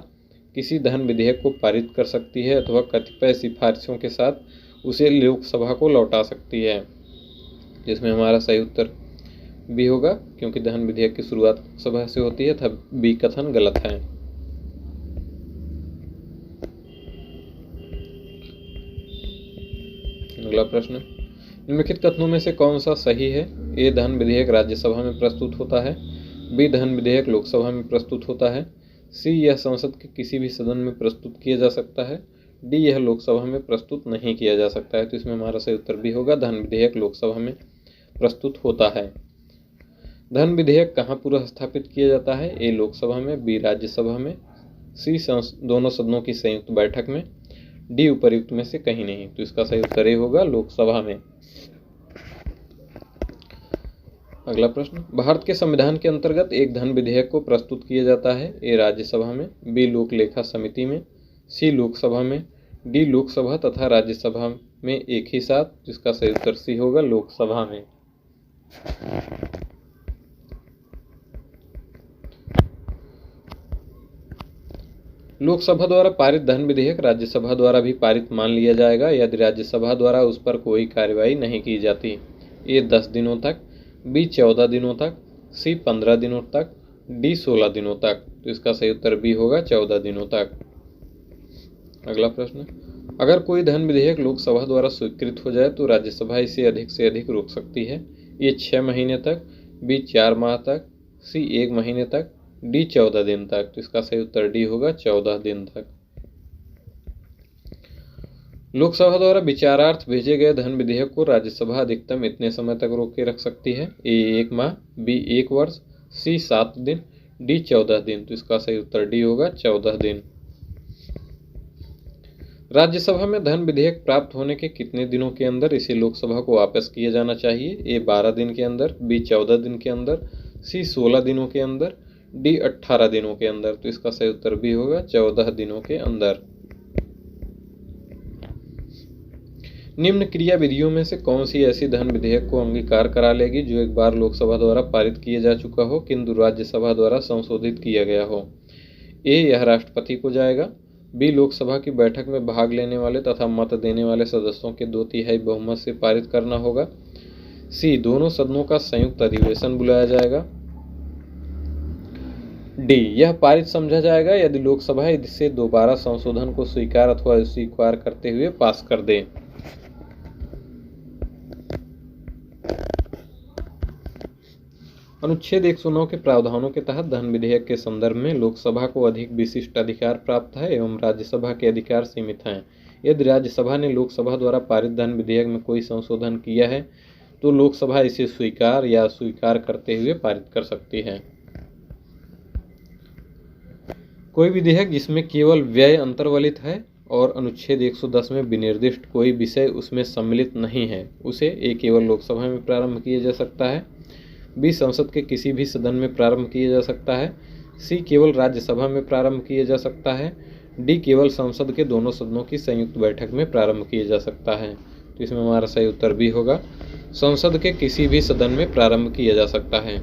किसी धन विधेयक को पारित कर सकती है अथवा कतिपय सिफारिशों के साथ उसे लोकसभा को लौटा सकती है। जिसमें हमारा सही उत्तर बी होगा, क्योंकि धन विधेयक की शुरुआत सभा से होती है, तब बी कथन गलत है। अगला प्रश्न, निम्नलिखित कथनों में से कौन सा सही है? ए धन विधेयक राज्यसभा में प्रस्तुत होता है, बी धन विधेयक लोकसभा में प्रस्तुत होता है, सी यह संसद के किसी भी सदन में प्रस्तुत किया जा सकता है, डी यह लोकसभा में प्रस्तुत नहीं किया जा सकता है। तो इसमें हमारा सही उत्तर भी होगा, धन विधेयक लोकसभा में प्रस्तुत होता है। धन विधेयक कहाँ पुनर्स्थापित किया जाता है? ए लोकसभा में, बी राज्यसभा में, सी दोनों सदनों की संयुक्त बैठक में, डी उपर्युक्त में से कहीं नहीं। तो इसका सही उत्तर ए होगा, लोकसभा में। अगला प्रश्न, भारत के संविधान के अंतर्गत एक धन विधेयक को प्रस्तुत किया जाता है, ए राज्यसभा में, बी लोक लेखा समिति में, सी लोकसभा में, डी लोकसभा तथा राज्यसभा में एक ही साथ। जिसका सही उत्तर सी होगा, लोकसभा में। लोकसभा द्वारा पारित धन विधेयक राज्यसभा द्वारा भी पारित मान लिया जाएगा यदि राज्यसभा द्वारा उस पर कोई कार्रवाई नहीं की जाती। ए 10 दिनों तक, बी 14 दिनों तक, सी 15 दिनों तक, डी 16 दिनों तक। तो इसका सही उत्तर बी होगा, 14 दिनों तक। अगला प्रश्न, अगर कोई धन विधेयक लोकसभा द्वारा स्वीकृत हो जाए तो राज्यसभा इसे अधिक से अधिक रोक सकती है। ए 6 महीने तक, बी 4 माह तक, सी 1 महीने तक, डी 14 दिन तक। तो इसका सही उत्तर डी होगा, 14 दिन तक। लोकसभा द्वारा विचारार्थ भेजे गए धन विधेयक को राज्यसभा अधिकतम इतने समय तक रोक के रख सकती है। ए 1 माह, बी 1 वर्ष, सी 7 दिन, डी 14 दिन। तो इसका सही उत्तर डी होगा, 14 दिन। राज्यसभा में धन विधेयक प्राप्त होने के कितने दिनों के अंदर इसे लोकसभा को वापस किया जाना चाहिए? ए 12 दिन के अंदर, बी 14 दिन के अंदर, सी 16 दिनों के अंदर, डी 18 दिनों के अंदर। तो इसका सही उत्तर भी होगा, 14 दिनों के अंदर। निम्न क्रिया विधियों में से कौन सी ऐसी धन विधेयक को अंगीकार करा लेगी जो एक बार लोकसभा द्वारा पारित किया जा चुका हो किंतु राज्यसभा द्वारा संशोधित किया गया हो? ए यह राष्ट्रपति को जाएगा, बी लोकसभा की बैठक में भाग लेने वाले तथा मत देने वाले सदस्यों के 2/3 बहुमत से पारित करना होगा, सी दोनों सदनों का संयुक्त अधिवेशन बुलाया जाएगा, डी यह पारित समझा जाएगा यदि लोकसभा इसे दोबारा संशोधन को स्वीकार अथवा अस्वीकार करते हुए पास कर दे। अनुच्छेद 109 के प्रावधानों के तहत धन विधेयक के संदर्भ में लोकसभा को अधिक विशिष्ट अधिकार प्राप्त है एवं राज्यसभा के अधिकार सीमित हैं। यदि राज्यसभा ने लोकसभा द्वारा पारित धन विधेयक में कोई संशोधन किया है तो लोकसभा इसे स्वीकार या अस्वीकार करते हुए पारित कर सकती है। कोई विधेयक जिसमें केवल व्यय अंतर्वलित है और अनुच्छेद 110 में विनिर्दिष्ट कोई विषय उसमें सम्मिलित नहीं है, उसे ए केवल लोकसभा में प्रारंभ किया जा सकता है, बी संसद के किसी भी सदन में प्रारंभ किया जा सकता है, सी केवल राज्यसभा में प्रारंभ किया जा सकता है, डी केवल संसद के दोनों सदनों की संयुक्त बैठक में प्रारंभ किया जा सकता है। तो इसमें हमारा सही उत्तर बी होगा, संसद के किसी भी सदन में प्रारंभ किया जा सकता है।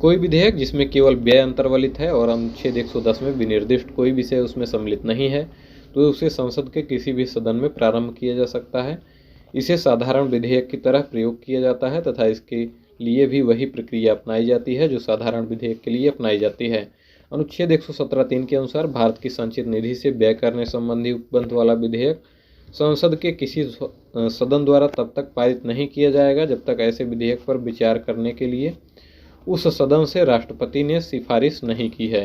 कोई विधेयक जिसमें केवल व्यय अंतर्वलित है और अनुच्छेद 110 में विनिर्दिष्ट कोई विषय उसमें सम्मिलित नहीं है, तो उसे संसद के किसी भी सदन में प्रारंभ किया जा सकता है। इसे साधारण विधेयक की तरह प्रयोग किया जाता है तथा इसके लिए भी वही प्रक्रिया अपनाई जाती है जो साधारण विधेयक के लिए अपनाई जाती है। अनुच्छेद 117(3) के अनुसार भारत की संचित निधि से व्यय करने संबंधी उपबंध वाला विधेयक संसद के किसी सदन द्वारा तब तक पारित नहीं किया जाएगा जब तक ऐसे विधेयक पर विचार करने के लिए उस सदन से राष्ट्रपति ने सिफारिश नहीं की है।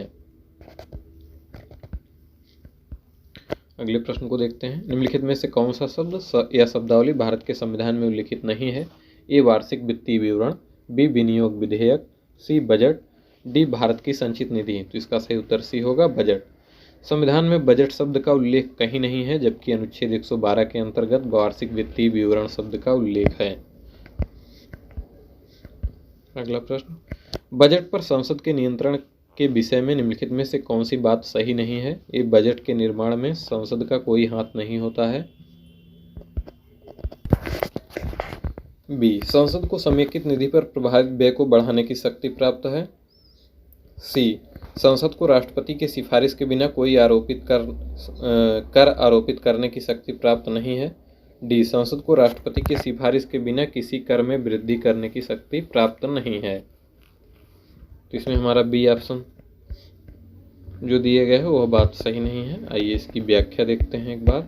अगले प्रश्न को देखते हैं। निम्नलिखित में से कौन सा शब्द या शब्दावली भारत के संविधान में उल्लिखित नहीं है? ए वार्षिक वित्तीय विवरण, बी विनियोग विधेयक, सी बजट, डी भारत की संचित निधि। तो इसका सही उत्तर सी होगा, बजट। संविधान में बजट शब्द का उल्लेख कहीं नहीं है, जबकि अनुच्छेद 112 के अंतर्गत वार्षिक वित्तीय विवरण शब्द का उल्लेख है। अगला प्रश्न, बजट पर संसद के नियंत्रण के विषय में निम्नलिखित में से कौन सी बात सही नहीं है? ए बजट के निर्माण में संसद का कोई हाथ नहीं होता है, बी संसद को समेकित निधि पर प्रभावित व्यय को बढ़ाने की शक्ति प्राप्त है, सी संसद को राष्ट्रपति के सिफारिश के बिना कोई कर आरोपित करने की शक्ति प्राप्त नहीं है, डी संसद को राष्ट्रपति के सिफारिश के बिना किसी कर में वृद्धि करने की शक्ति प्राप्त नहीं है। तो इसमें हमारा बी ऑप्शन जो दिए गए है वह बात सही नहीं है। आइए इसकी व्याख्या देखते हैं एक बार।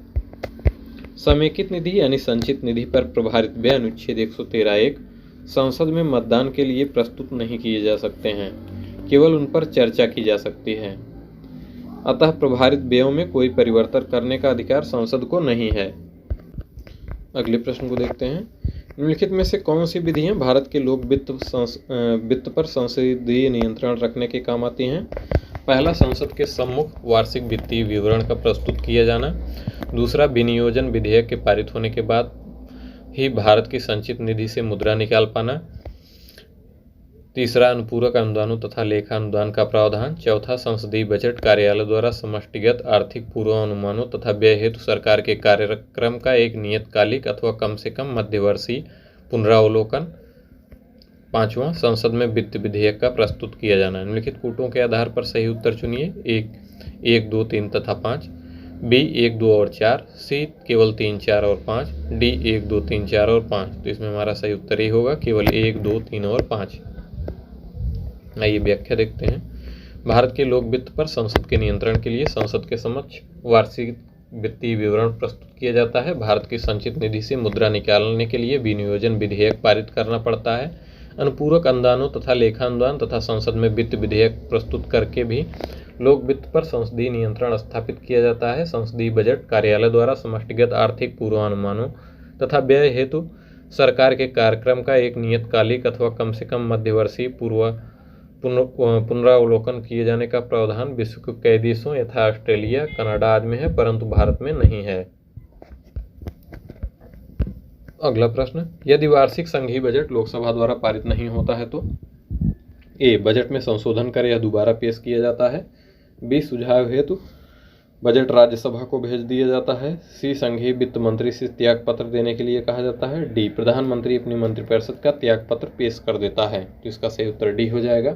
समेकित निधि यानी संचित निधि पर प्रभावित व्यय अनुच्छेद 113(1) संसद में मतदान के लिए प्रस्तुत नहीं किए जा सकते हैं, केवल उन पर चर्चा की जा सकती है। अतः प्रभावित व्ययों में कोई परिवर्तन करने का अधिकार संसद को नहीं है। अगले प्रश्न को देखते हैं। निम्नलिखित में से कौन सी विधियां भारत के लोक वित्त पर संसदीय नियंत्रण रखने के काम आती हैं? पहला, संसद के सम्मुख वार्षिक वित्तीय विवरण का प्रस्तुत किया जाना। दूसरा, विनियोजन विधेयक के पारित होने के बाद ही भारत की संचित निधि से मुद्रा निकाल पाना। तीसरा, अनुपूरक अनुदानों तथा लेखा अनुदान का प्रावधान। चौथा, संसदीय बजट कार्यालय द्वारा समष्टिगत आर्थिक पूर्वानुमानों तथा व्यय हेतु सरकार के कार्यक्रम का एक नियतकालिक अथवा कम से कम मध्यवर्षीय पुनरावलोकन। पांचवा, संसद में वित्त विधेयक का प्रस्तुत किया जाना। निम्नलिखित कूटों के आधार पर सही उत्तर चुनिए। 1, 2, 3 तथा 5, बी 1, 2 और 4, सी केवल 3, 4 और 5, डी 1, 2, 3, 4 और 5। तो इसमें हमारा सही उत्तर ही होगा, केवल 1, 2, 3 और 5। आइए व्याख्या देखते हैं। भारत के लोक वित्त पर संसद के नियंत्रण के लिए संसद के समक्ष वार्षिक वित्तीय विवरण प्रस्तुत किया जाता है। भारत की संचित निधि से मुद्रा निकालने के लिए विनियोजन विधेयक पारित करना पड़ता है। अनुपूरक अनुदानों तथा लेखा अनुदान तथा संसद में वित्त विधेयक प्रस्तुत करके भी लोक वित्त पर संसदीय नियंत्रण स्थापित किया जाता है। संसदीय बजट कार्यालय द्वारा समष्टिगत आर्थिक पूर्वानुमानों तथा व्यय हेतु सरकार के कार्यक्रम का एक नियतकालिक अथवा कम से कम मध्यवर्षीय पुनरावलोकन किए जाने का प्रावधान विश्व के कई देशों यथा ऑस्ट्रेलिया, कनाडा आदि में है, परंतु भारत में नहीं है। अगला प्रश्न, यदि वार्षिक संघीय बजट लोकसभा द्वारा पारित नहीं होता है तो ए बजट में संशोधन कर या दोबारा पेश किया जाता है, बी सुझाव हेतु बजट राज्यसभा को भेज दिया जाता है, सी संघीय वित्त मंत्री से त्याग पत्र देने के लिए कहा जाता है, डी प्रधानमंत्री अपनी मंत्रिपरिषद का त्याग पत्र पेश कर देता है। तो इसका सही उत्तर डी हो जाएगा,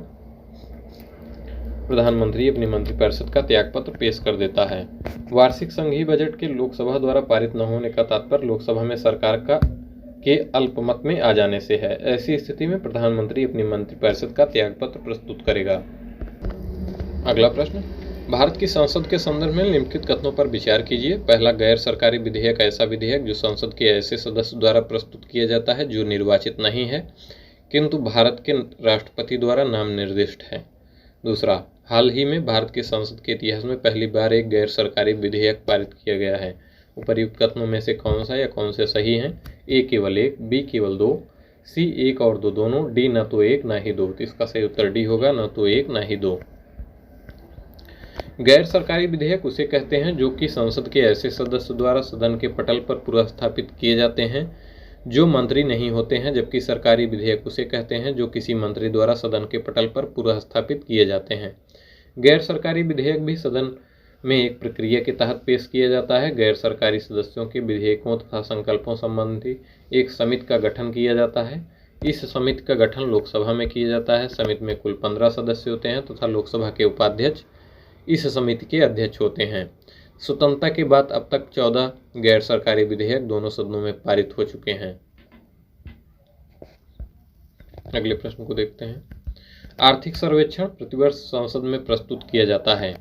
प्रधानमंत्री अपनी मंत्रिपरिषद का त्याग पत्र पेश कर देता है। वार्षिक संघीय बजट के लोकसभा द्वारा पारित न होने का तात्पर्य लोकसभा में सरकार के अल्पमत में आ जाने से है। ऐसी स्थिति में प्रधानमंत्री अपनी मंत्रिपरिषद का त्याग पत्र प्रस्तुत करेगा। अगला प्रश्न, भारत की संसद के संदर्भ में निम्नलिखित कथनों पर विचार कीजिए। पहला, गैर सरकारी विधेयक ऐसा विधेयक जो संसद के ऐसे सदस्य द्वारा प्रस्तुत किया जाता है जो निर्वाचित नहीं है किंतु भारत के राष्ट्रपति द्वारा नाम निर्दिष्ट है। दूसरा, हाल ही में भारत के संसद के इतिहास में पहली बार एक गैर सरकारी विधेयक पारित किया गया है। उपर्युक्त कथनों में से कौन सा या कौन से सही हैं? ए केवल 1, बी केवल 2, सी 1 और 2 दोनों, डी न तो 1 न ही 2। तो इसका सही उत्तर डी होगा, न तो 1 न ही 2। गैर सरकारी विधेयक उसे कहते हैं जो कि संसद के ऐसे सदस्य द्वारा सदन के पटल पर पुनर्स्थापित किए जाते हैं जो मंत्री नहीं होते हैं, जबकि सरकारी विधेयक उसे कहते हैं जो किसी मंत्री द्वारा सदन के पटल पर पुनर्स्थापित किए जाते हैं। गैर सरकारी विधेयक भी सदन में एक प्रक्रिया के तहत पेश किया जाता है। गैर सरकारी सदस्यों के विधेयकों तथा संकल्पों संबंधी एक समिति का गठन किया जाता है। इस समिति का गठन लोकसभा में किया जाता है। समिति में कुल 15 सदस्य होते हैं तथा लोकसभा के उपाध्यक्ष इस समिति के अध्यक्ष होते हैं। स्वतंत्रता के बाद अब तक 14 गैर सरकारी विधेयक दोनों सदनों में पारित हो चुके हैं। अगले प्रश्न को देखते हैं। आर्थिक सर्वेक्षण प्रतिवर्ष संसद में प्रस्तुत किया जाता है।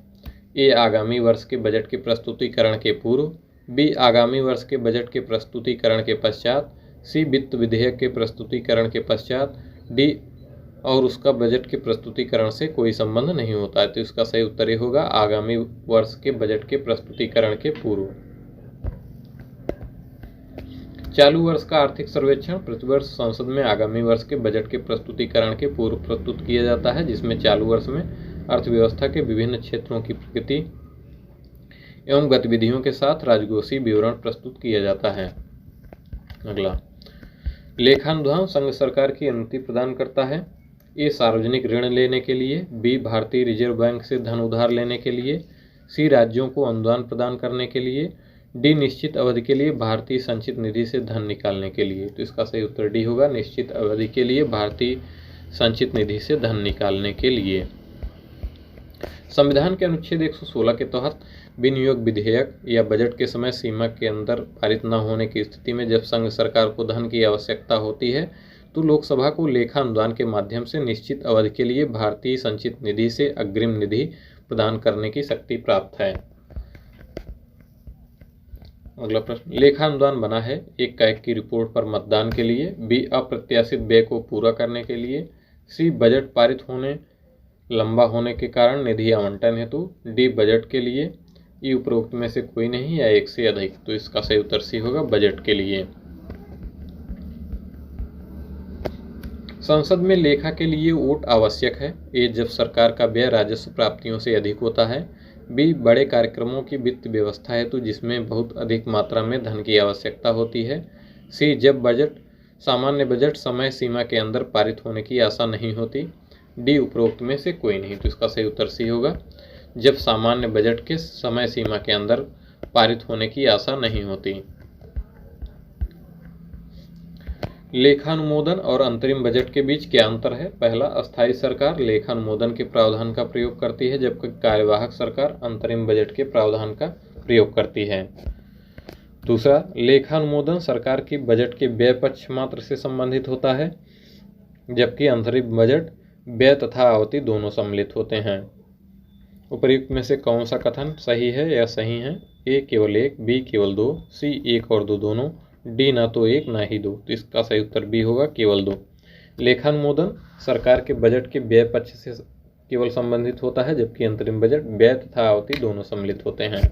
ए आगामी वर्ष के बजट के प्रस्तुतिकरण के पूर्व, बी आगामी वर्ष के बजट के प्रस्तुतिकरण के पश्चात, सी वित्त विधेयक के प्रस्तुतिकरण के पश्चात, डी और उसका बजट के प्रस्तुतिकरण से कोई संबंध नहीं होता है। तो इसका सही उत्तर होगा आगामी वर्ष के बजट के प्रस्तुतिकरण के पूर्व। चालू वर्ष का आर्थिक सर्वेक्षण प्रतिवर्ष संसद में आगामी वर्ष के बजट के प्रस्तुतिकरण के पूर्व प्रस्तुत किया जाता है, जिसमें चालू वर्ष में अर्थव्यवस्था के विभिन्न क्षेत्रों की प्रगति एवं गतिविधियों के साथ राजकोषीय विवरण प्रस्तुत किया जाता है। अगला, लेखानुदान संघ सरकार की अनुमति प्रदान करता है। ए सार्वजनिक ऋण लेने के लिए, बी भारतीय रिजर्व बैंक से धन उधार लेने के लिए, सी राज्यों को अनुदान प्रदान करने के लिए, डी निश्चित अवधि के लिए भारतीय संचित निधि से धन निकालने के लिए। तो इसका सही उत्तर डी होगा, निश्चित अवधि के लिए भारतीय संचित निधि से धन निकालने के लिए। संविधान के अनुच्छेद 116 के तहत विनियोग विधेयक या बजट के समय सीमा के अंदर पारित न होने की स्थिति में जब संघ सरकार को धन की आवश्यकता होती है तो लोकसभा को लेखा अनुदान के माध्यम से निश्चित अवधि के लिए भारतीय संचित निधि से अग्रिम निधि प्रदान करने की शक्ति प्राप्त है। अगला प्रश्न, लेखा अनुदान बना है एक कैग की रिपोर्ट पर मतदान के लिए, बी अप्रत्याशित व्यय को पूरा करने के लिए, सी बजट पारित होने लंबा होने के कारण निधि आवंटन हेतु, डी बजट के लिए, ई उपरोक्त में से कोई नहीं या एक से अधिक। तो इसका सही उत्तर सी होगा, बजट के लिए। संसद में लेखा के लिए वोट आवश्यक है। ए जब सरकार का व्यय राजस्व प्राप्तियों से अधिक होता है, बी बड़े कार्यक्रमों की वित्त व्यवस्था हेतु जिसमें बहुत अधिक मात्रा में धन की आवश्यकता होती है, सी जब सामान्य बजट समय सीमा के अंदर पारित होने की आशा नहीं होती, डी उपरोक्त में से कोई नहीं। तो इसका सही उत्तर सी होगा, जब सामान्य बजट के समय सीमा के अंदर पारित होने की आशा नहीं होती। लेखानुमोदन और अंतरिम बजट के बीच क्या अंतर है? पहला, अस्थायी सरकार लेखानुमोदन के प्रावधान का प्रयोग करती है जबकि कार्यवाहक सरकार अंतरिम बजट के प्रावधान का प्रयोग करती है। दूसरा, लेखानुमोदन सरकार की बजट के व्यय पक्ष मात्र से संबंधित होता है जबकि अंतरिम बजट व्यय तथा आवती दोनों सम्मिलित होते हैं। उपर्युक्त में से कौन सा कथन सही है या सही है? ए केवल एक, बी केवल दो, सी एक और दो दोनों, डी ना तो एक ना ही दो। तो इसका सही उत्तर बी होगा, केवल दो। लेखानुमोदन सरकार के बजट के व्यय पक्ष से केवल संबंधित होता है जबकि अंतरिम बजट व्यय तथा आवती दोनों सम्मिलित होते हैं।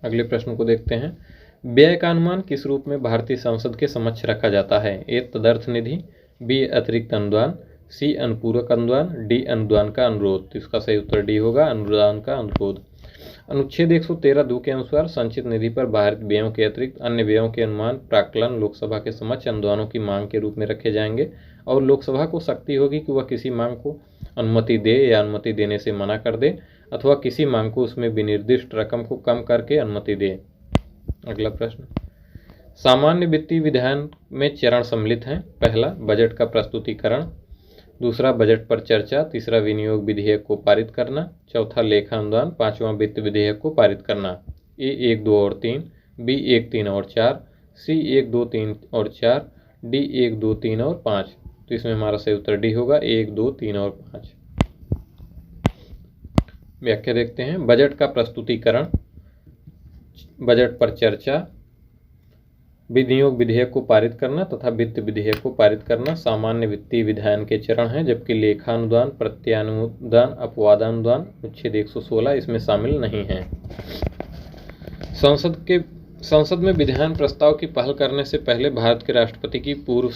अगले प्रश्न को देखते हैं। व्यय का अनुमान किस रूप में भारतीय संसद के समक्ष रखा जाता है? ए तदर्थ निधि, बी अतिरिक्त अनुदान, सी अनुपूरक अनुदान, डी अनुदान का अनुरोध। तो इसका सही उत्तर डी होगा, अनुदान का अनुरोध। अनुच्छेद 113(2) के अनुसार संचित निधि पर बाहरी व्ययों के अतिरिक्त अन्य व्ययों के अनुमान प्राक्कलन लोकसभा के समक्ष अनुदानों की मांग के रूप में रखे जाएंगे और लोकसभा को शक्ति होगी कि वह किसी मांग को अनुमति दे या अनुमति देने से मना कर दे अथवा किसी मांग को उसमें विनिर्दिष्ट रकम को कम करके अनुमति दे। अगला प्रश्न, सामान्य वित्तीय विधान में चरण सम्मिलित हैं। पहला, बजट का प्रस्तुतिकरण, दूसरा बजट पर चर्चा, तीसरा विनियोग विधेयक को पारित करना, चौथा लेखा अनुदान, पांचवां वित्त विधेयक को पारित करना। ए 1, 2 और 3, बी 1, 3 और 4, सी 1, 2, 3 और 4, डी 1, 2, 3 और 5। तो इसमें हमारा सही उत्तर डी होगा, 1, 2, 3 और 5। व्याख्या देखते हैं। बजट का प्रस्तुतिकरण, बजट पर चर्चा, विनियोग विधेयक को पारित करना तथा वित्त विधेयक को पारित करना सामान्य वित्तीय विधान के चरण हैं जबकि लेखानुदान, प्रत्यानुदान, अपवादानुदान अनुच्छेद 116 इसमें शामिल नहीं हैं। संसद में विधान प्रस्ताव की पहल करने से पहले भारत के राष्ट्रपति की पूर्व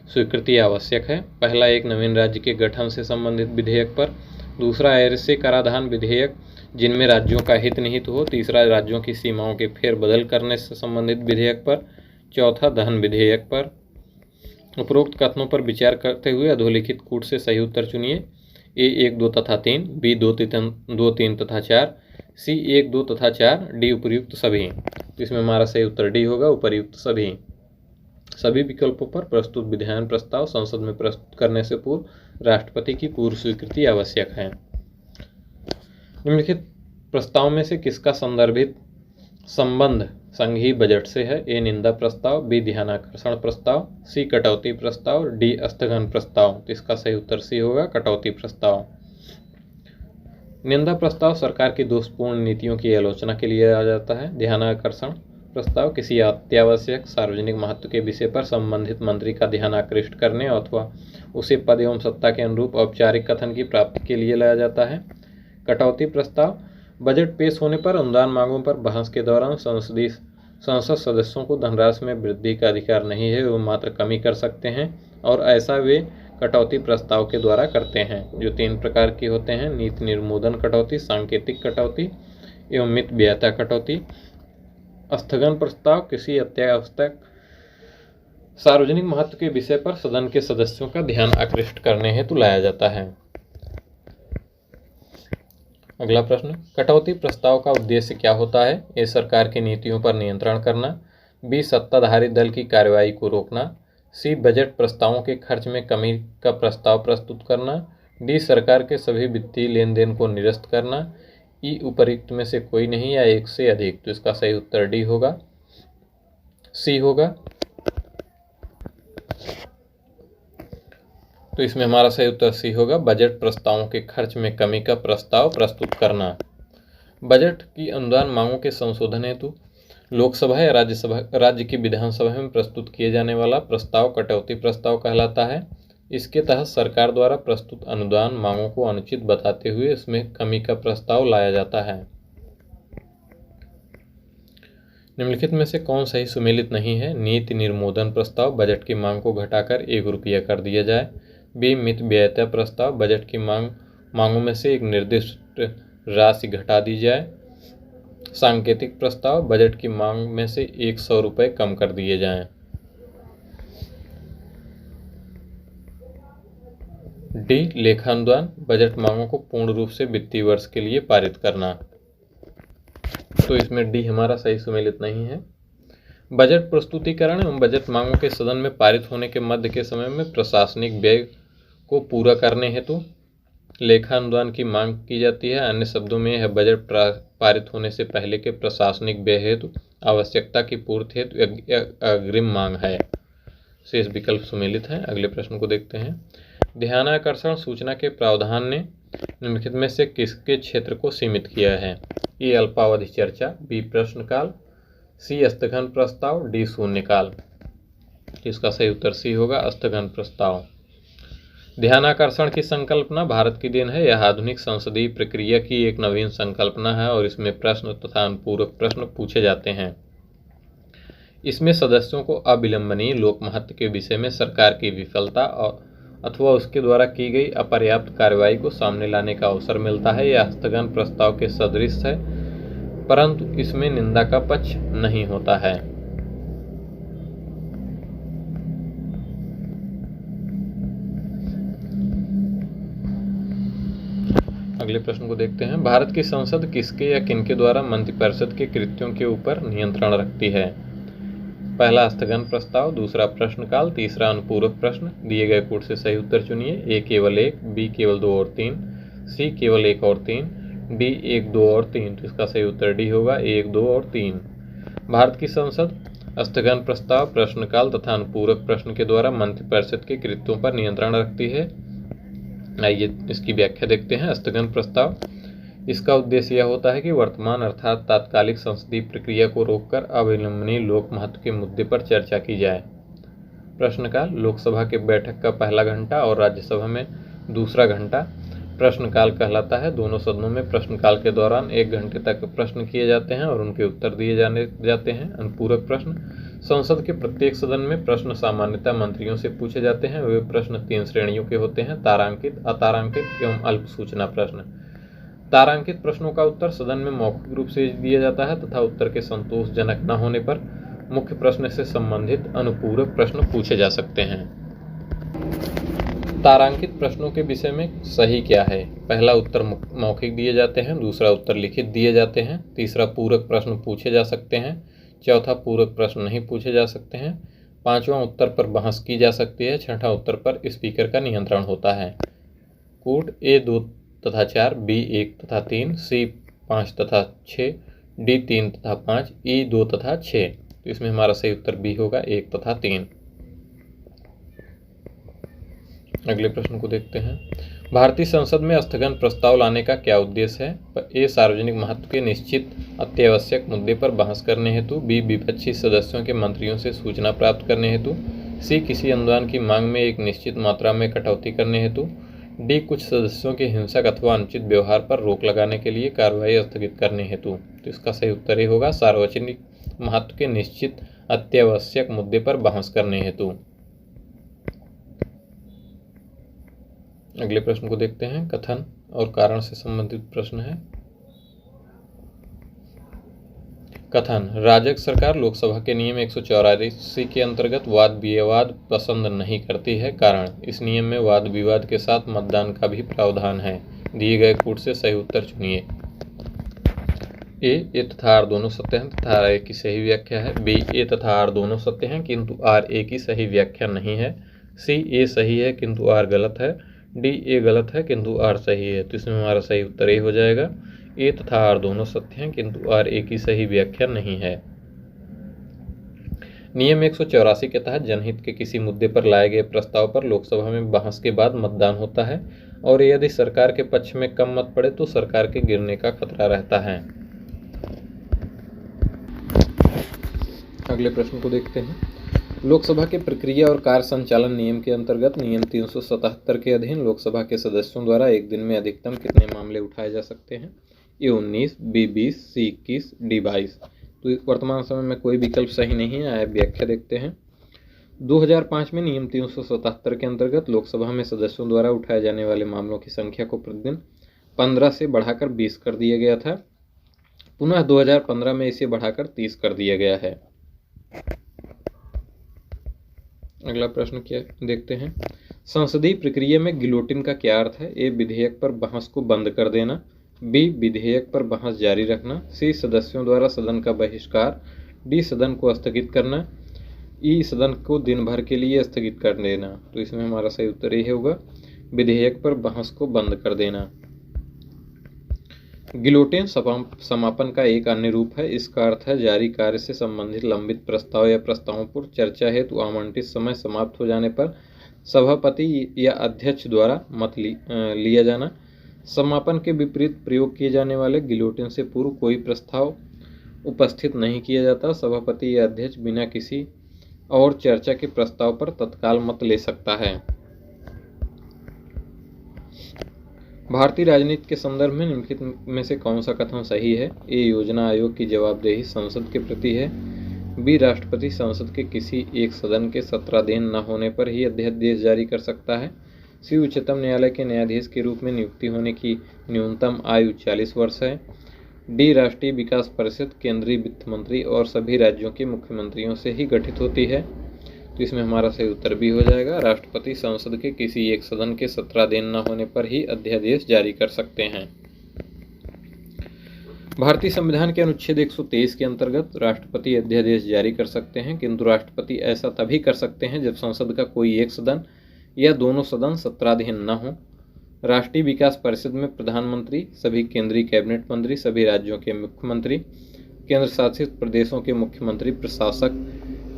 स्वीकृति आवश्यक है। पहला, एक नवीन राज्य के गठन से संबंधित विधेयक पर। दूसरा, ऐसे कराधान विधेयक जिनमें राज्यों का हित निहित हो। तीसरा, राज्यों की सीमाओं के फेरबदल करने से संबंधित विधेयक पर। चौथा, धन विधेयक पर। उपरोक्त कथनों पर विचार करते हुए अधोलिखित कूट से सही उत्तर चुनिए। ए 1, 2 तथा 3, बी 2, 3 तथा 4, सी 1, 2 तथा 4, डी उपर्युक्त सभी। तो इसमें हमारा सही उत्तर डी होगा, उपर्युक्त सभी। सभी विकल्पों पर प्रस्तुत विधायन प्रस्ताव संसद में प्रस्तुत करने से पूर्व राष्ट्रपति की पूर्व स्वीकृति आवश्यक है। निम्नलिखित प्रस्ताव में से किसका संदर्भित संबंध संघीय बजट से है? ए निंदा प्रस्ताव, बी ध्यानाकर्षण प्रस्ताव, सी कटौती प्रस्ताव, डी स्थगन प्रस्ताव। तो इसका सही उत्तर सी होगा, कटौती प्रस्ताव। निंदा प्रस्ताव सरकार की दोषपूर्ण नीतियों की आलोचना के लिए आ जाता है। ध्यानाकर्षण प्रस्ताव किसी अत्यावश्यक सार्वजनिक महत्व के विषय पर संबंधित मंत्री का ध्यान आकृष्ट करने अथवा उसे पद एवं सत्ता के अनुरूप औपचारिक कथन की प्राप्ति के लिए लाया जाता है। कटौती प्रस्ताव बजट पेश होने पर अनुदान मांगों पर बहस के दौरान संसद सदस्यों को धनराशि में वृद्धि का अधिकार नहीं है, वो मात्र कमी कर सकते हैं और ऐसा वे कटौती प्रस्ताव के द्वारा करते हैं, जो 3 प्रकार के होते हैं: नीति निर्मोदन कटौती, सांकेतिक कटौती एवं मित व्ययता कटौती। स्थगन प्रस्ताव किसी अत्यावश्यक सार्वजनिक महत्व के विषय पर सदन के सदस्यों का ध्यान आकृष्ट करने हेतु लाया जाता है। अगला प्रश्न, कटौती प्रस्ताव का उद्देश्य क्या होता है? ए सरकार की नीतियों पर नियंत्रण करना, बी सत्ताधारी दल की कार्रवाई को रोकना, सी बजट प्रस्तावों के खर्च में कमी का प्रस्ताव प्रस्तुत करना, डी सरकार के सभी वित्तीय लेन देन को निरस्त करना, ई उपर्युक्त में से कोई नहीं या एक से अधिक। तो इसका सही उत्तर डी होगा, सी होगा। तो इसमें हमारा सही उत्तर सी होगा, बजट प्रस्तावों के खर्च में कमी का प्रस्ताव प्रस्तुत करना। बजट की अनुदान मांगों के संशोधन हेतु लोकसभा या राज्य की विधानसभा में प्रस्तुत किए जाने वाला प्रस्ताव कटौती प्रस्ताव कहलाता है। इसके तहत सरकार द्वारा प्रस्तुत अनुदान मांगों को अनुचित बताते हुए इसमें कमी का प्रस्ताव लाया जाता है। निम्नलिखित में से कौन सही सुमेलित नहीं है? नीति निर्मोदन प्रस्ताव, बजट की मांग को घटाकर 1 रुपया कर दिया जाए। बी मित व्ययता प्रस्ताव, बजट की मांगों में से एक निर्दिष्ट राशि घटा दी जाए। सांकेतिक प्रस्ताव, बजट की मांग में से 100 रुपये कम कर दिए जाएं। डी लेखानुदान, बजट मांगों को पूर्ण रूप से वित्तीय वर्ष के लिए पारित करना। तो इसमें डी हमारा सही सुमेलित नहीं है। बजट प्रस्तुतिकरण एवं बजट मांगों के सदन में पारित होने के मध्य के समय में प्रशासनिक व्यय को पूरा करने हेतु लेखानुदान की मांग की जाती है। अन्य शब्दों में यह बजट पारित होने से पहले के प्रशासनिक व्यय हेतु आवश्यकता की पूर्ति हेतु अग्रिम मांग है। शेष विकल्प सुमेलित है। अगले प्रश्न को देखते हैं। ध्यानाकर्षण सूचना के प्रावधान ने निम्नलिखित में से किसके क्षेत्र को सीमित किया है? ए अल्पावधि चर्चा, बी प्रश्नकाल, सी स्थगन प्रस्ताव, डी शून्यकाल। इसका सही उत्तर सी होगा, स्थगन प्रस्ताव। ध्यानाकर्षण की संकल्पना भारत की देन है। यह आधुनिक संसदीय प्रक्रिया की एक नवीन संकल्पना है और इसमें प्रश्न तथा अनुपूरक प्रश्न पूछे जाते हैं। इसमें सदस्यों को अविलंबनीय लोक महत्व के विषय में सरकार की विफलता अथवा उसके द्वारा की गई अपर्याप्त कार्रवाई को सामने लाने का अवसर मिलता है। यह स्थगन प्रस्ताव के सदृश है, परंतु इसमें निंदा का पक्ष नहीं होता है। अगले प्रश्न को देखते हैं। भारत की संसद किसके या किनके द्वारा मंत्रिपरिषद के कृत्यों के ऊपर नियंत्रण रखती है? पहला स्थगन प्रस्ताव, दूसरा प्रश्नकाल, तीसरा अनुपूरक प्रश्न। दिए गए कोड से सही उत्तर चुनिए। ए केवल 1, बी केवल 2 और 3, सी केवल 1 और 3, डी 1, 2 और 3। तो इसका सही उत्तर डी होगा, 1, 2 और 3। भारत की संसद स्थगन प्रस्ताव, प्रश्नकाल तथा अनुपूरक प्रश्न के द्वारा मंत्रिपरिषद के कृत्यों पर नियंत्रण रखती है। आइए इसकी व्याख्या देखते हैं। स्थगन प्रस्ताव, इसका उद्देश्य यह होता है कि वर्तमान अर्थात तात्कालिक संसदीय प्रक्रिया को रोककर अविलंबनीय लोक महत्व के मुद्दे पर चर्चा की जाए। प्रश्नकाल, लोकसभा के बैठक का पहला घंटा और राज्यसभा में दूसरा घंटा प्रश्नकाल कहलाता है। दोनों सदनों में प्रश्नकाल के दौरान 1 घंटे तक प्रश्न किए जाते हैं और उनके उत्तर दिए जाते हैं। अनुपूरक प्रश्न, संसद के प्रत्येक सदन में प्रश्न सामान्यतः मंत्रियों से पूछे जाते हैं। वे प्रश्न 3 श्रेणियों के होते हैं: तारांकित, अतारांकित एवं अल्प सूचना प्रश्न। तारांकित प्रश्नों का उत्तर सदन में मौखिक रूप से दिया जाता है तथा उत्तर के संतोषजनक न होने पर मुख्य प्रश्न से संबंधित अनुपूरक प्रश्न पूछे जा सकते हैं। तारांकित प्रश्नों के विषय में सही क्या है? पहला उत्तर मौखिक दिए जाते हैं, दूसरा उत्तर लिखित दिए जाते हैं, तीसरा पूरक प्रश्न पूछे जा सकते हैं, चौथा पूरक प्रश्न नहीं पूछे जा सकते हैं, पांचवा उत्तर पर बहस की जा सकती है, छठा उत्तर पर स्पीकर का नियंत्रण होता है। कोड A 2 तथा 4, B 1 तथा 3, C 5 तथा 6, D 3 तथा 5, E 2 तथा 6। तो इसमें हमारा सही उत्तर B होगा 1 तथा 3। अगले प्रश्न को देखते हैं। भारतीय संसद में स्थगन प्रस्ताव लाने का क्या उद्देश्य है? ए सार्वजनिक महत्व के निश्चित अत्यावश्यक मुद्दे पर बहस करने हेतु, बी विपक्षी सदस्यों के मंत्रियों से सूचना प्राप्त करने हेतु, सी किसी अनुदान की मांग में एक निश्चित मात्रा में कटौती करने हेतु, डी कुछ सदस्यों के हिंसक अथवा अनुचित व्यवहार पर रोक लगाने के लिए कार्रवाई स्थगित करने हेतु। तो इसका सही उत्तर ये होगा सार्वजनिक महत्व के निश्चित अत्यावश्यक मुद्दे पर बहस करने हेतु। अगले प्रश्न को देखते हैं। कथन और कारण से संबंधित प्रश्न है। कथन: राजग सरकार लोकसभा के नियम 184 के अंतर्गत वाद विवाद पसंद नहीं करती है। कारण: इस नियम में वाद विवाद के साथ मतदान का भी प्रावधान है। दिए गए कोड से सही उत्तर चुनिए। ए तथा आर दोनों सत्य हैं तथा आर ए की सही व्याख्या है। बी ए तथा आर दोनों सत्य हैं किंतु आर ए की सही व्याख्या नहीं है। सी ए सही है किंतु आर गलत है। डी ए गलत है किंतु आर सही है। तो इसमें हमारा सही उत्तर ए हो जाएगा। ए तथा आर दोनों सत्य हैं किंतु आर ए की सही व्याख्या नहीं है। नियम 184 के तहत जनहित के किसी मुद्दे पर लाए गए प्रस्ताव पर लोकसभा में बहस के बाद मतदान होता है और यदि सरकार के पक्ष में कम मत पड़े तो सरकार के गिरने का खतरा रहता है। अगले प्रश्न को देखते हैं। लोकसभा के प्रक्रिया और कार्य संचालन नियम के अंतर्गत नियम 377 के अधीन लोकसभा के सदस्यों द्वारा एक दिन में अधिकतम कितने मामले उठाए जा सकते हैं? ए 19, बी 20, सी 21, डी 22। तो वर्तमान समय में कोई विकल्प सही नहीं है। आइए व्याख्या देखते हैं। 2005 में नियम 377 के अंतर्गत लोकसभा में सदस्यों द्वारा उठाए जाने वाले मामलों की संख्या को प्रतिदिन 15 से बढ़ाकर 20 कर दिया गया था। पुनः 2015 में इसे बढ़ाकर 30 कर दिया गया है। अगला प्रश्न क्या देखते हैं। संसदीय प्रक्रिया में गिलोटिन का क्या अर्थ है? ए विधेयक पर बहस को बंद कर देना, बी विधेयक पर बहस जारी रखना, सी सदस्यों द्वारा सदन का बहिष्कार, डी सदन को स्थगित करना, ई सदन को दिन भर के लिए स्थगित कर देना। तो इसमें हमारा सही उत्तर ये होगा विधेयक पर बहस को बंद कर देना। गिलोटिन समापन का एक अन्य रूप है। इसका अर्थ है जारी कार्य से संबंधित लंबित प्रस्ताव या प्रस्तावों पर चर्चा हेतु आवंटित समय समाप्त हो जाने पर सभापति या अध्यक्ष द्वारा मत लिया जाना। समापन के विपरीत प्रयोग किए जाने वाले गिलोटिन से पूर्व कोई प्रस्ताव उपस्थित नहीं किया जाता। सभापति या अध्यक्ष बिना किसी और चर्चा के प्रस्ताव पर तत्काल मत ले सकता है। भारतीय राजनीति के संदर्भ में निम्नलिखित में से कौन सा कथन सही है? ए योजना आयोग की जवाबदेही संसद के प्रति है, बी राष्ट्रपति संसद के किसी एक सदन के सत्राधीन न होने पर ही अध्यादेश जारी कर सकता है, सी उच्चतम न्यायालय के न्यायाधीश के रूप में नियुक्ति होने की न्यूनतम आयु 40 वर्ष है, डी राष्ट्रीय विकास परिषद केंद्रीय वित्त मंत्री और सभी राज्यों के मुख्यमंत्रियों से ही गठित होती है। तो इसमें हमारा सही उत्तर भी हो जाएगा राष्ट्रपति संसद के किसी एक सदन के सत्राधीन न होने पर ही अध्यादेश जारी कर सकते हैं। भारतीय संविधान के अनुच्छेद 123 के अंतर्गत राष्ट्रपति अध्यादेश जारी कर सकते हैं किंतु राष्ट्रपति ऐसा तभी कर सकते हैं जब संसद का कोई एक सदन या दोनों सदन सत्राधीन न हो। राष्ट्रीय विकास परिषद में प्रधानमंत्री, सभी केंद्रीय कैबिनेट मंत्री, सभी राज्यों के मुख्यमंत्री, केंद्र शासित प्रदेशों के मुख्यमंत्री, प्रशासक,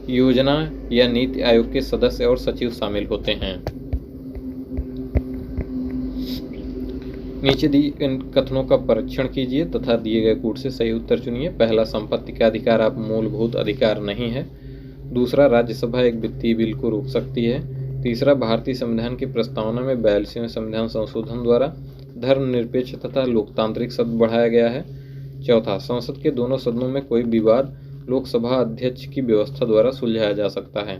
योजना या नीति आयोग के सदस्य और सचिव शामिल होते हैं। नीचे दी इन कथनों का परीक्षण कीजिए तथा दिए गए कोड से सही उत्तर चुनिए। पहला, संपत्ति का अधिकार आप मूलभूत अधिकार नहीं है। दूसरा, राज्यसभा एक वित्तीय बिल को रोक सकती है। तीसरा, भारतीय संविधान की प्रस्तावना में 42वें संविधान संशोधन द्वारा धर्मनिरपेक्ष तथा लोकतांत्रिक शब्द बढ़ाया गया है। चौथा, संसद के दोनों सदनों में कोई विवाद लोकसभा अध्यक्ष की व्यवस्था द्वारा सुलझाया जा सकता है?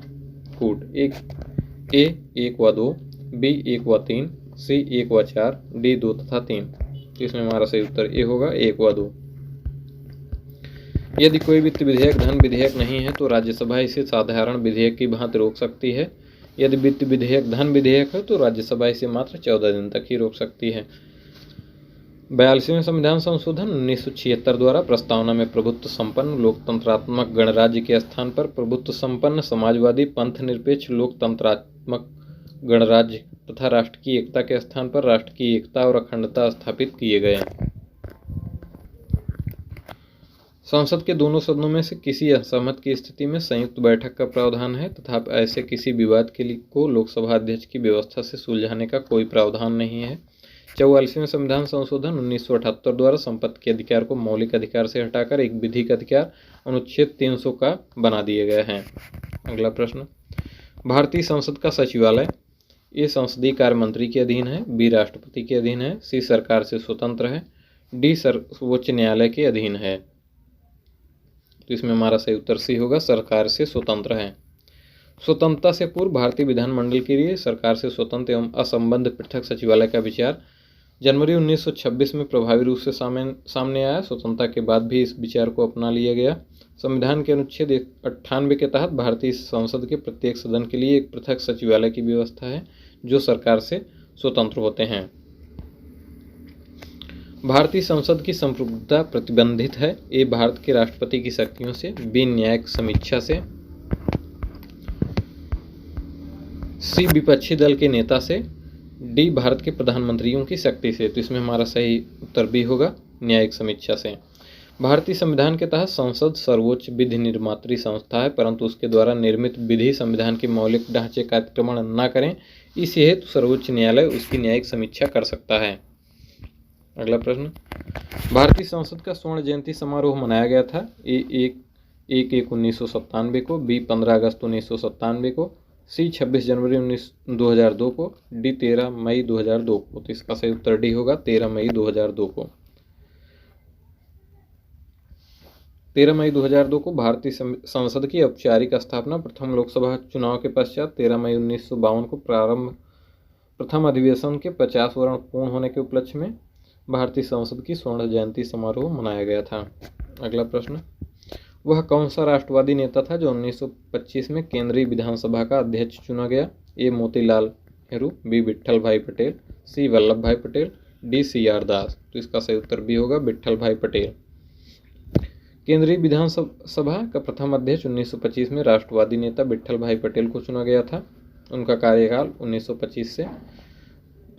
कूट ए 1 व 2, बी 1 व 3, सी 1 व 4, डी 2 तथा 3। तो इसमें हमारा सही उत्तर ए होगा 1 व 2। यदि कोई वित्त विधेयक धन विधेयक नहीं है तो राज्यसभा इसे साधारण विधेयक की भांति रोक सकती है। यदि वित्त विधेयक धन विधेयक है तो राज्यसभा इसे मात्र 14 दिन तक ही रोक सकती है। 42वें संविधान संशोधन 1976 द्वारा प्रस्तावना में प्रभुत्व संपन्न लोकतंत्रात्मक गणराज्य के स्थान पर प्रभुत्व संपन्न समाजवादी पंथ निरपेक्ष लोकतंत्रात्मक गणराज्य तथा राष्ट्र की एकता के स्थान पर राष्ट्र की एकता और अखंडता स्थापित किए गए। संसद के दोनों सदनों में से किसी असहमत की स्थिति में संयुक्त बैठक का प्रावधान है तथा ऐसे किसी विवाद के लिए को लोकसभा अध्यक्ष की व्यवस्था से सुलझाने का कोई प्रावधान नहीं है। 44वें संविधान संशोधन 1978 द्वारा संपत्ति के अधिकार को मौलिक अधिकार से हटाकर एक विधिक अधिकार अनुच्छेद 300 का बना दिए गए हैं। अगला प्रश्न, भारतीय संसद का सचिवालय ए संसदीय कार्य मंत्री के अधीन है, बी राष्ट्रपति के अधीन है, सी सरकार से स्वतंत्र है, डी सर्वोच्च न्यायालय के अधीन है। तो इसमें हमारा सही उत्तर सी होगा, सरकार से स्वतंत्र है। स्वतंत्रता से पूर्व भारतीय विधानमंडल के लिए सरकार से स्वतंत्र एवं असंबद्ध पृथक सचिवालय का विचार जनवरी 1926 में प्रभावी रूप से सामने आया। स्वतंत्रता के बाद भी इस विचार को अपना लिया गया। संविधान के अनुच्छेद 98 के तहत भारतीय संसद के प्रत्येक सदन के लिए एक पृथक सचिवालय की व्यवस्था है जो सरकार से स्वतंत्र होते हैं। भारतीय संसद की संप्रभुता प्रतिबंधित है। ए भारत के राष्ट्रपति की शक्तियों से, बी न्यायिक समीक्षा से, सी विपक्षी दल के नेता से, डी भारत के प्रधानमंत्रियों की शक्ति से। तो इसमें हमारा सही उत्तर बी होगा, न्यायिक समीक्षा से। भारतीय संविधान के तहत संसद सर्वोच्च विधि निर्मात्री संस्था है, परंतु उसके द्वारा निर्मित विधि संविधान के मौलिक ढांचे का अतिक्रमण न करें, इस हेतु सर्वोच्च न्यायालय उसकी न्यायिक समीक्षा कर सकता है। अगला प्रश्न, भारतीय संसद का स्वर्ण जयंती समारोह मनाया गया था। ए 1/1/1997 को, बी 15 अगस्त 1997 को, सी 26 जनवरी 2002 को, डी 13 मई 2002 को। तो इसका सही उत्तर डी होगा, 13 मई 2002 को। 13 मई 2002 को भारतीय संसद की औपचारिक स्थापना प्रथम लोकसभा चुनाव के पश्चात 13 मई 1952 को प्रथम अधिवेशन के 50 वर्ष पूर्ण होने के उपलक्ष्य में भारतीय संसद की स्वर्ण जयंती समारोह मनाया गया था। अगला प्रश्न, वह कौन सा राष्ट्रवादी नेता था जो 1925 में केंद्रीय विधानसभा का अध्यक्ष चुना गया? ए मोतीलाल नेहरू, बी विट्ठल भाई पटेल, सी वल्लभ भाई पटेल, डी CR दास। तो इसका सही उत्तर बी होगा, विट्ठल भाई पटेल। केंद्रीय विधानसभा का प्रथम अध्यक्ष 1925 में राष्ट्रवादी नेता विट्ठल भाई पटेल को चुना गया था। उनका कार्यकाल 1925 से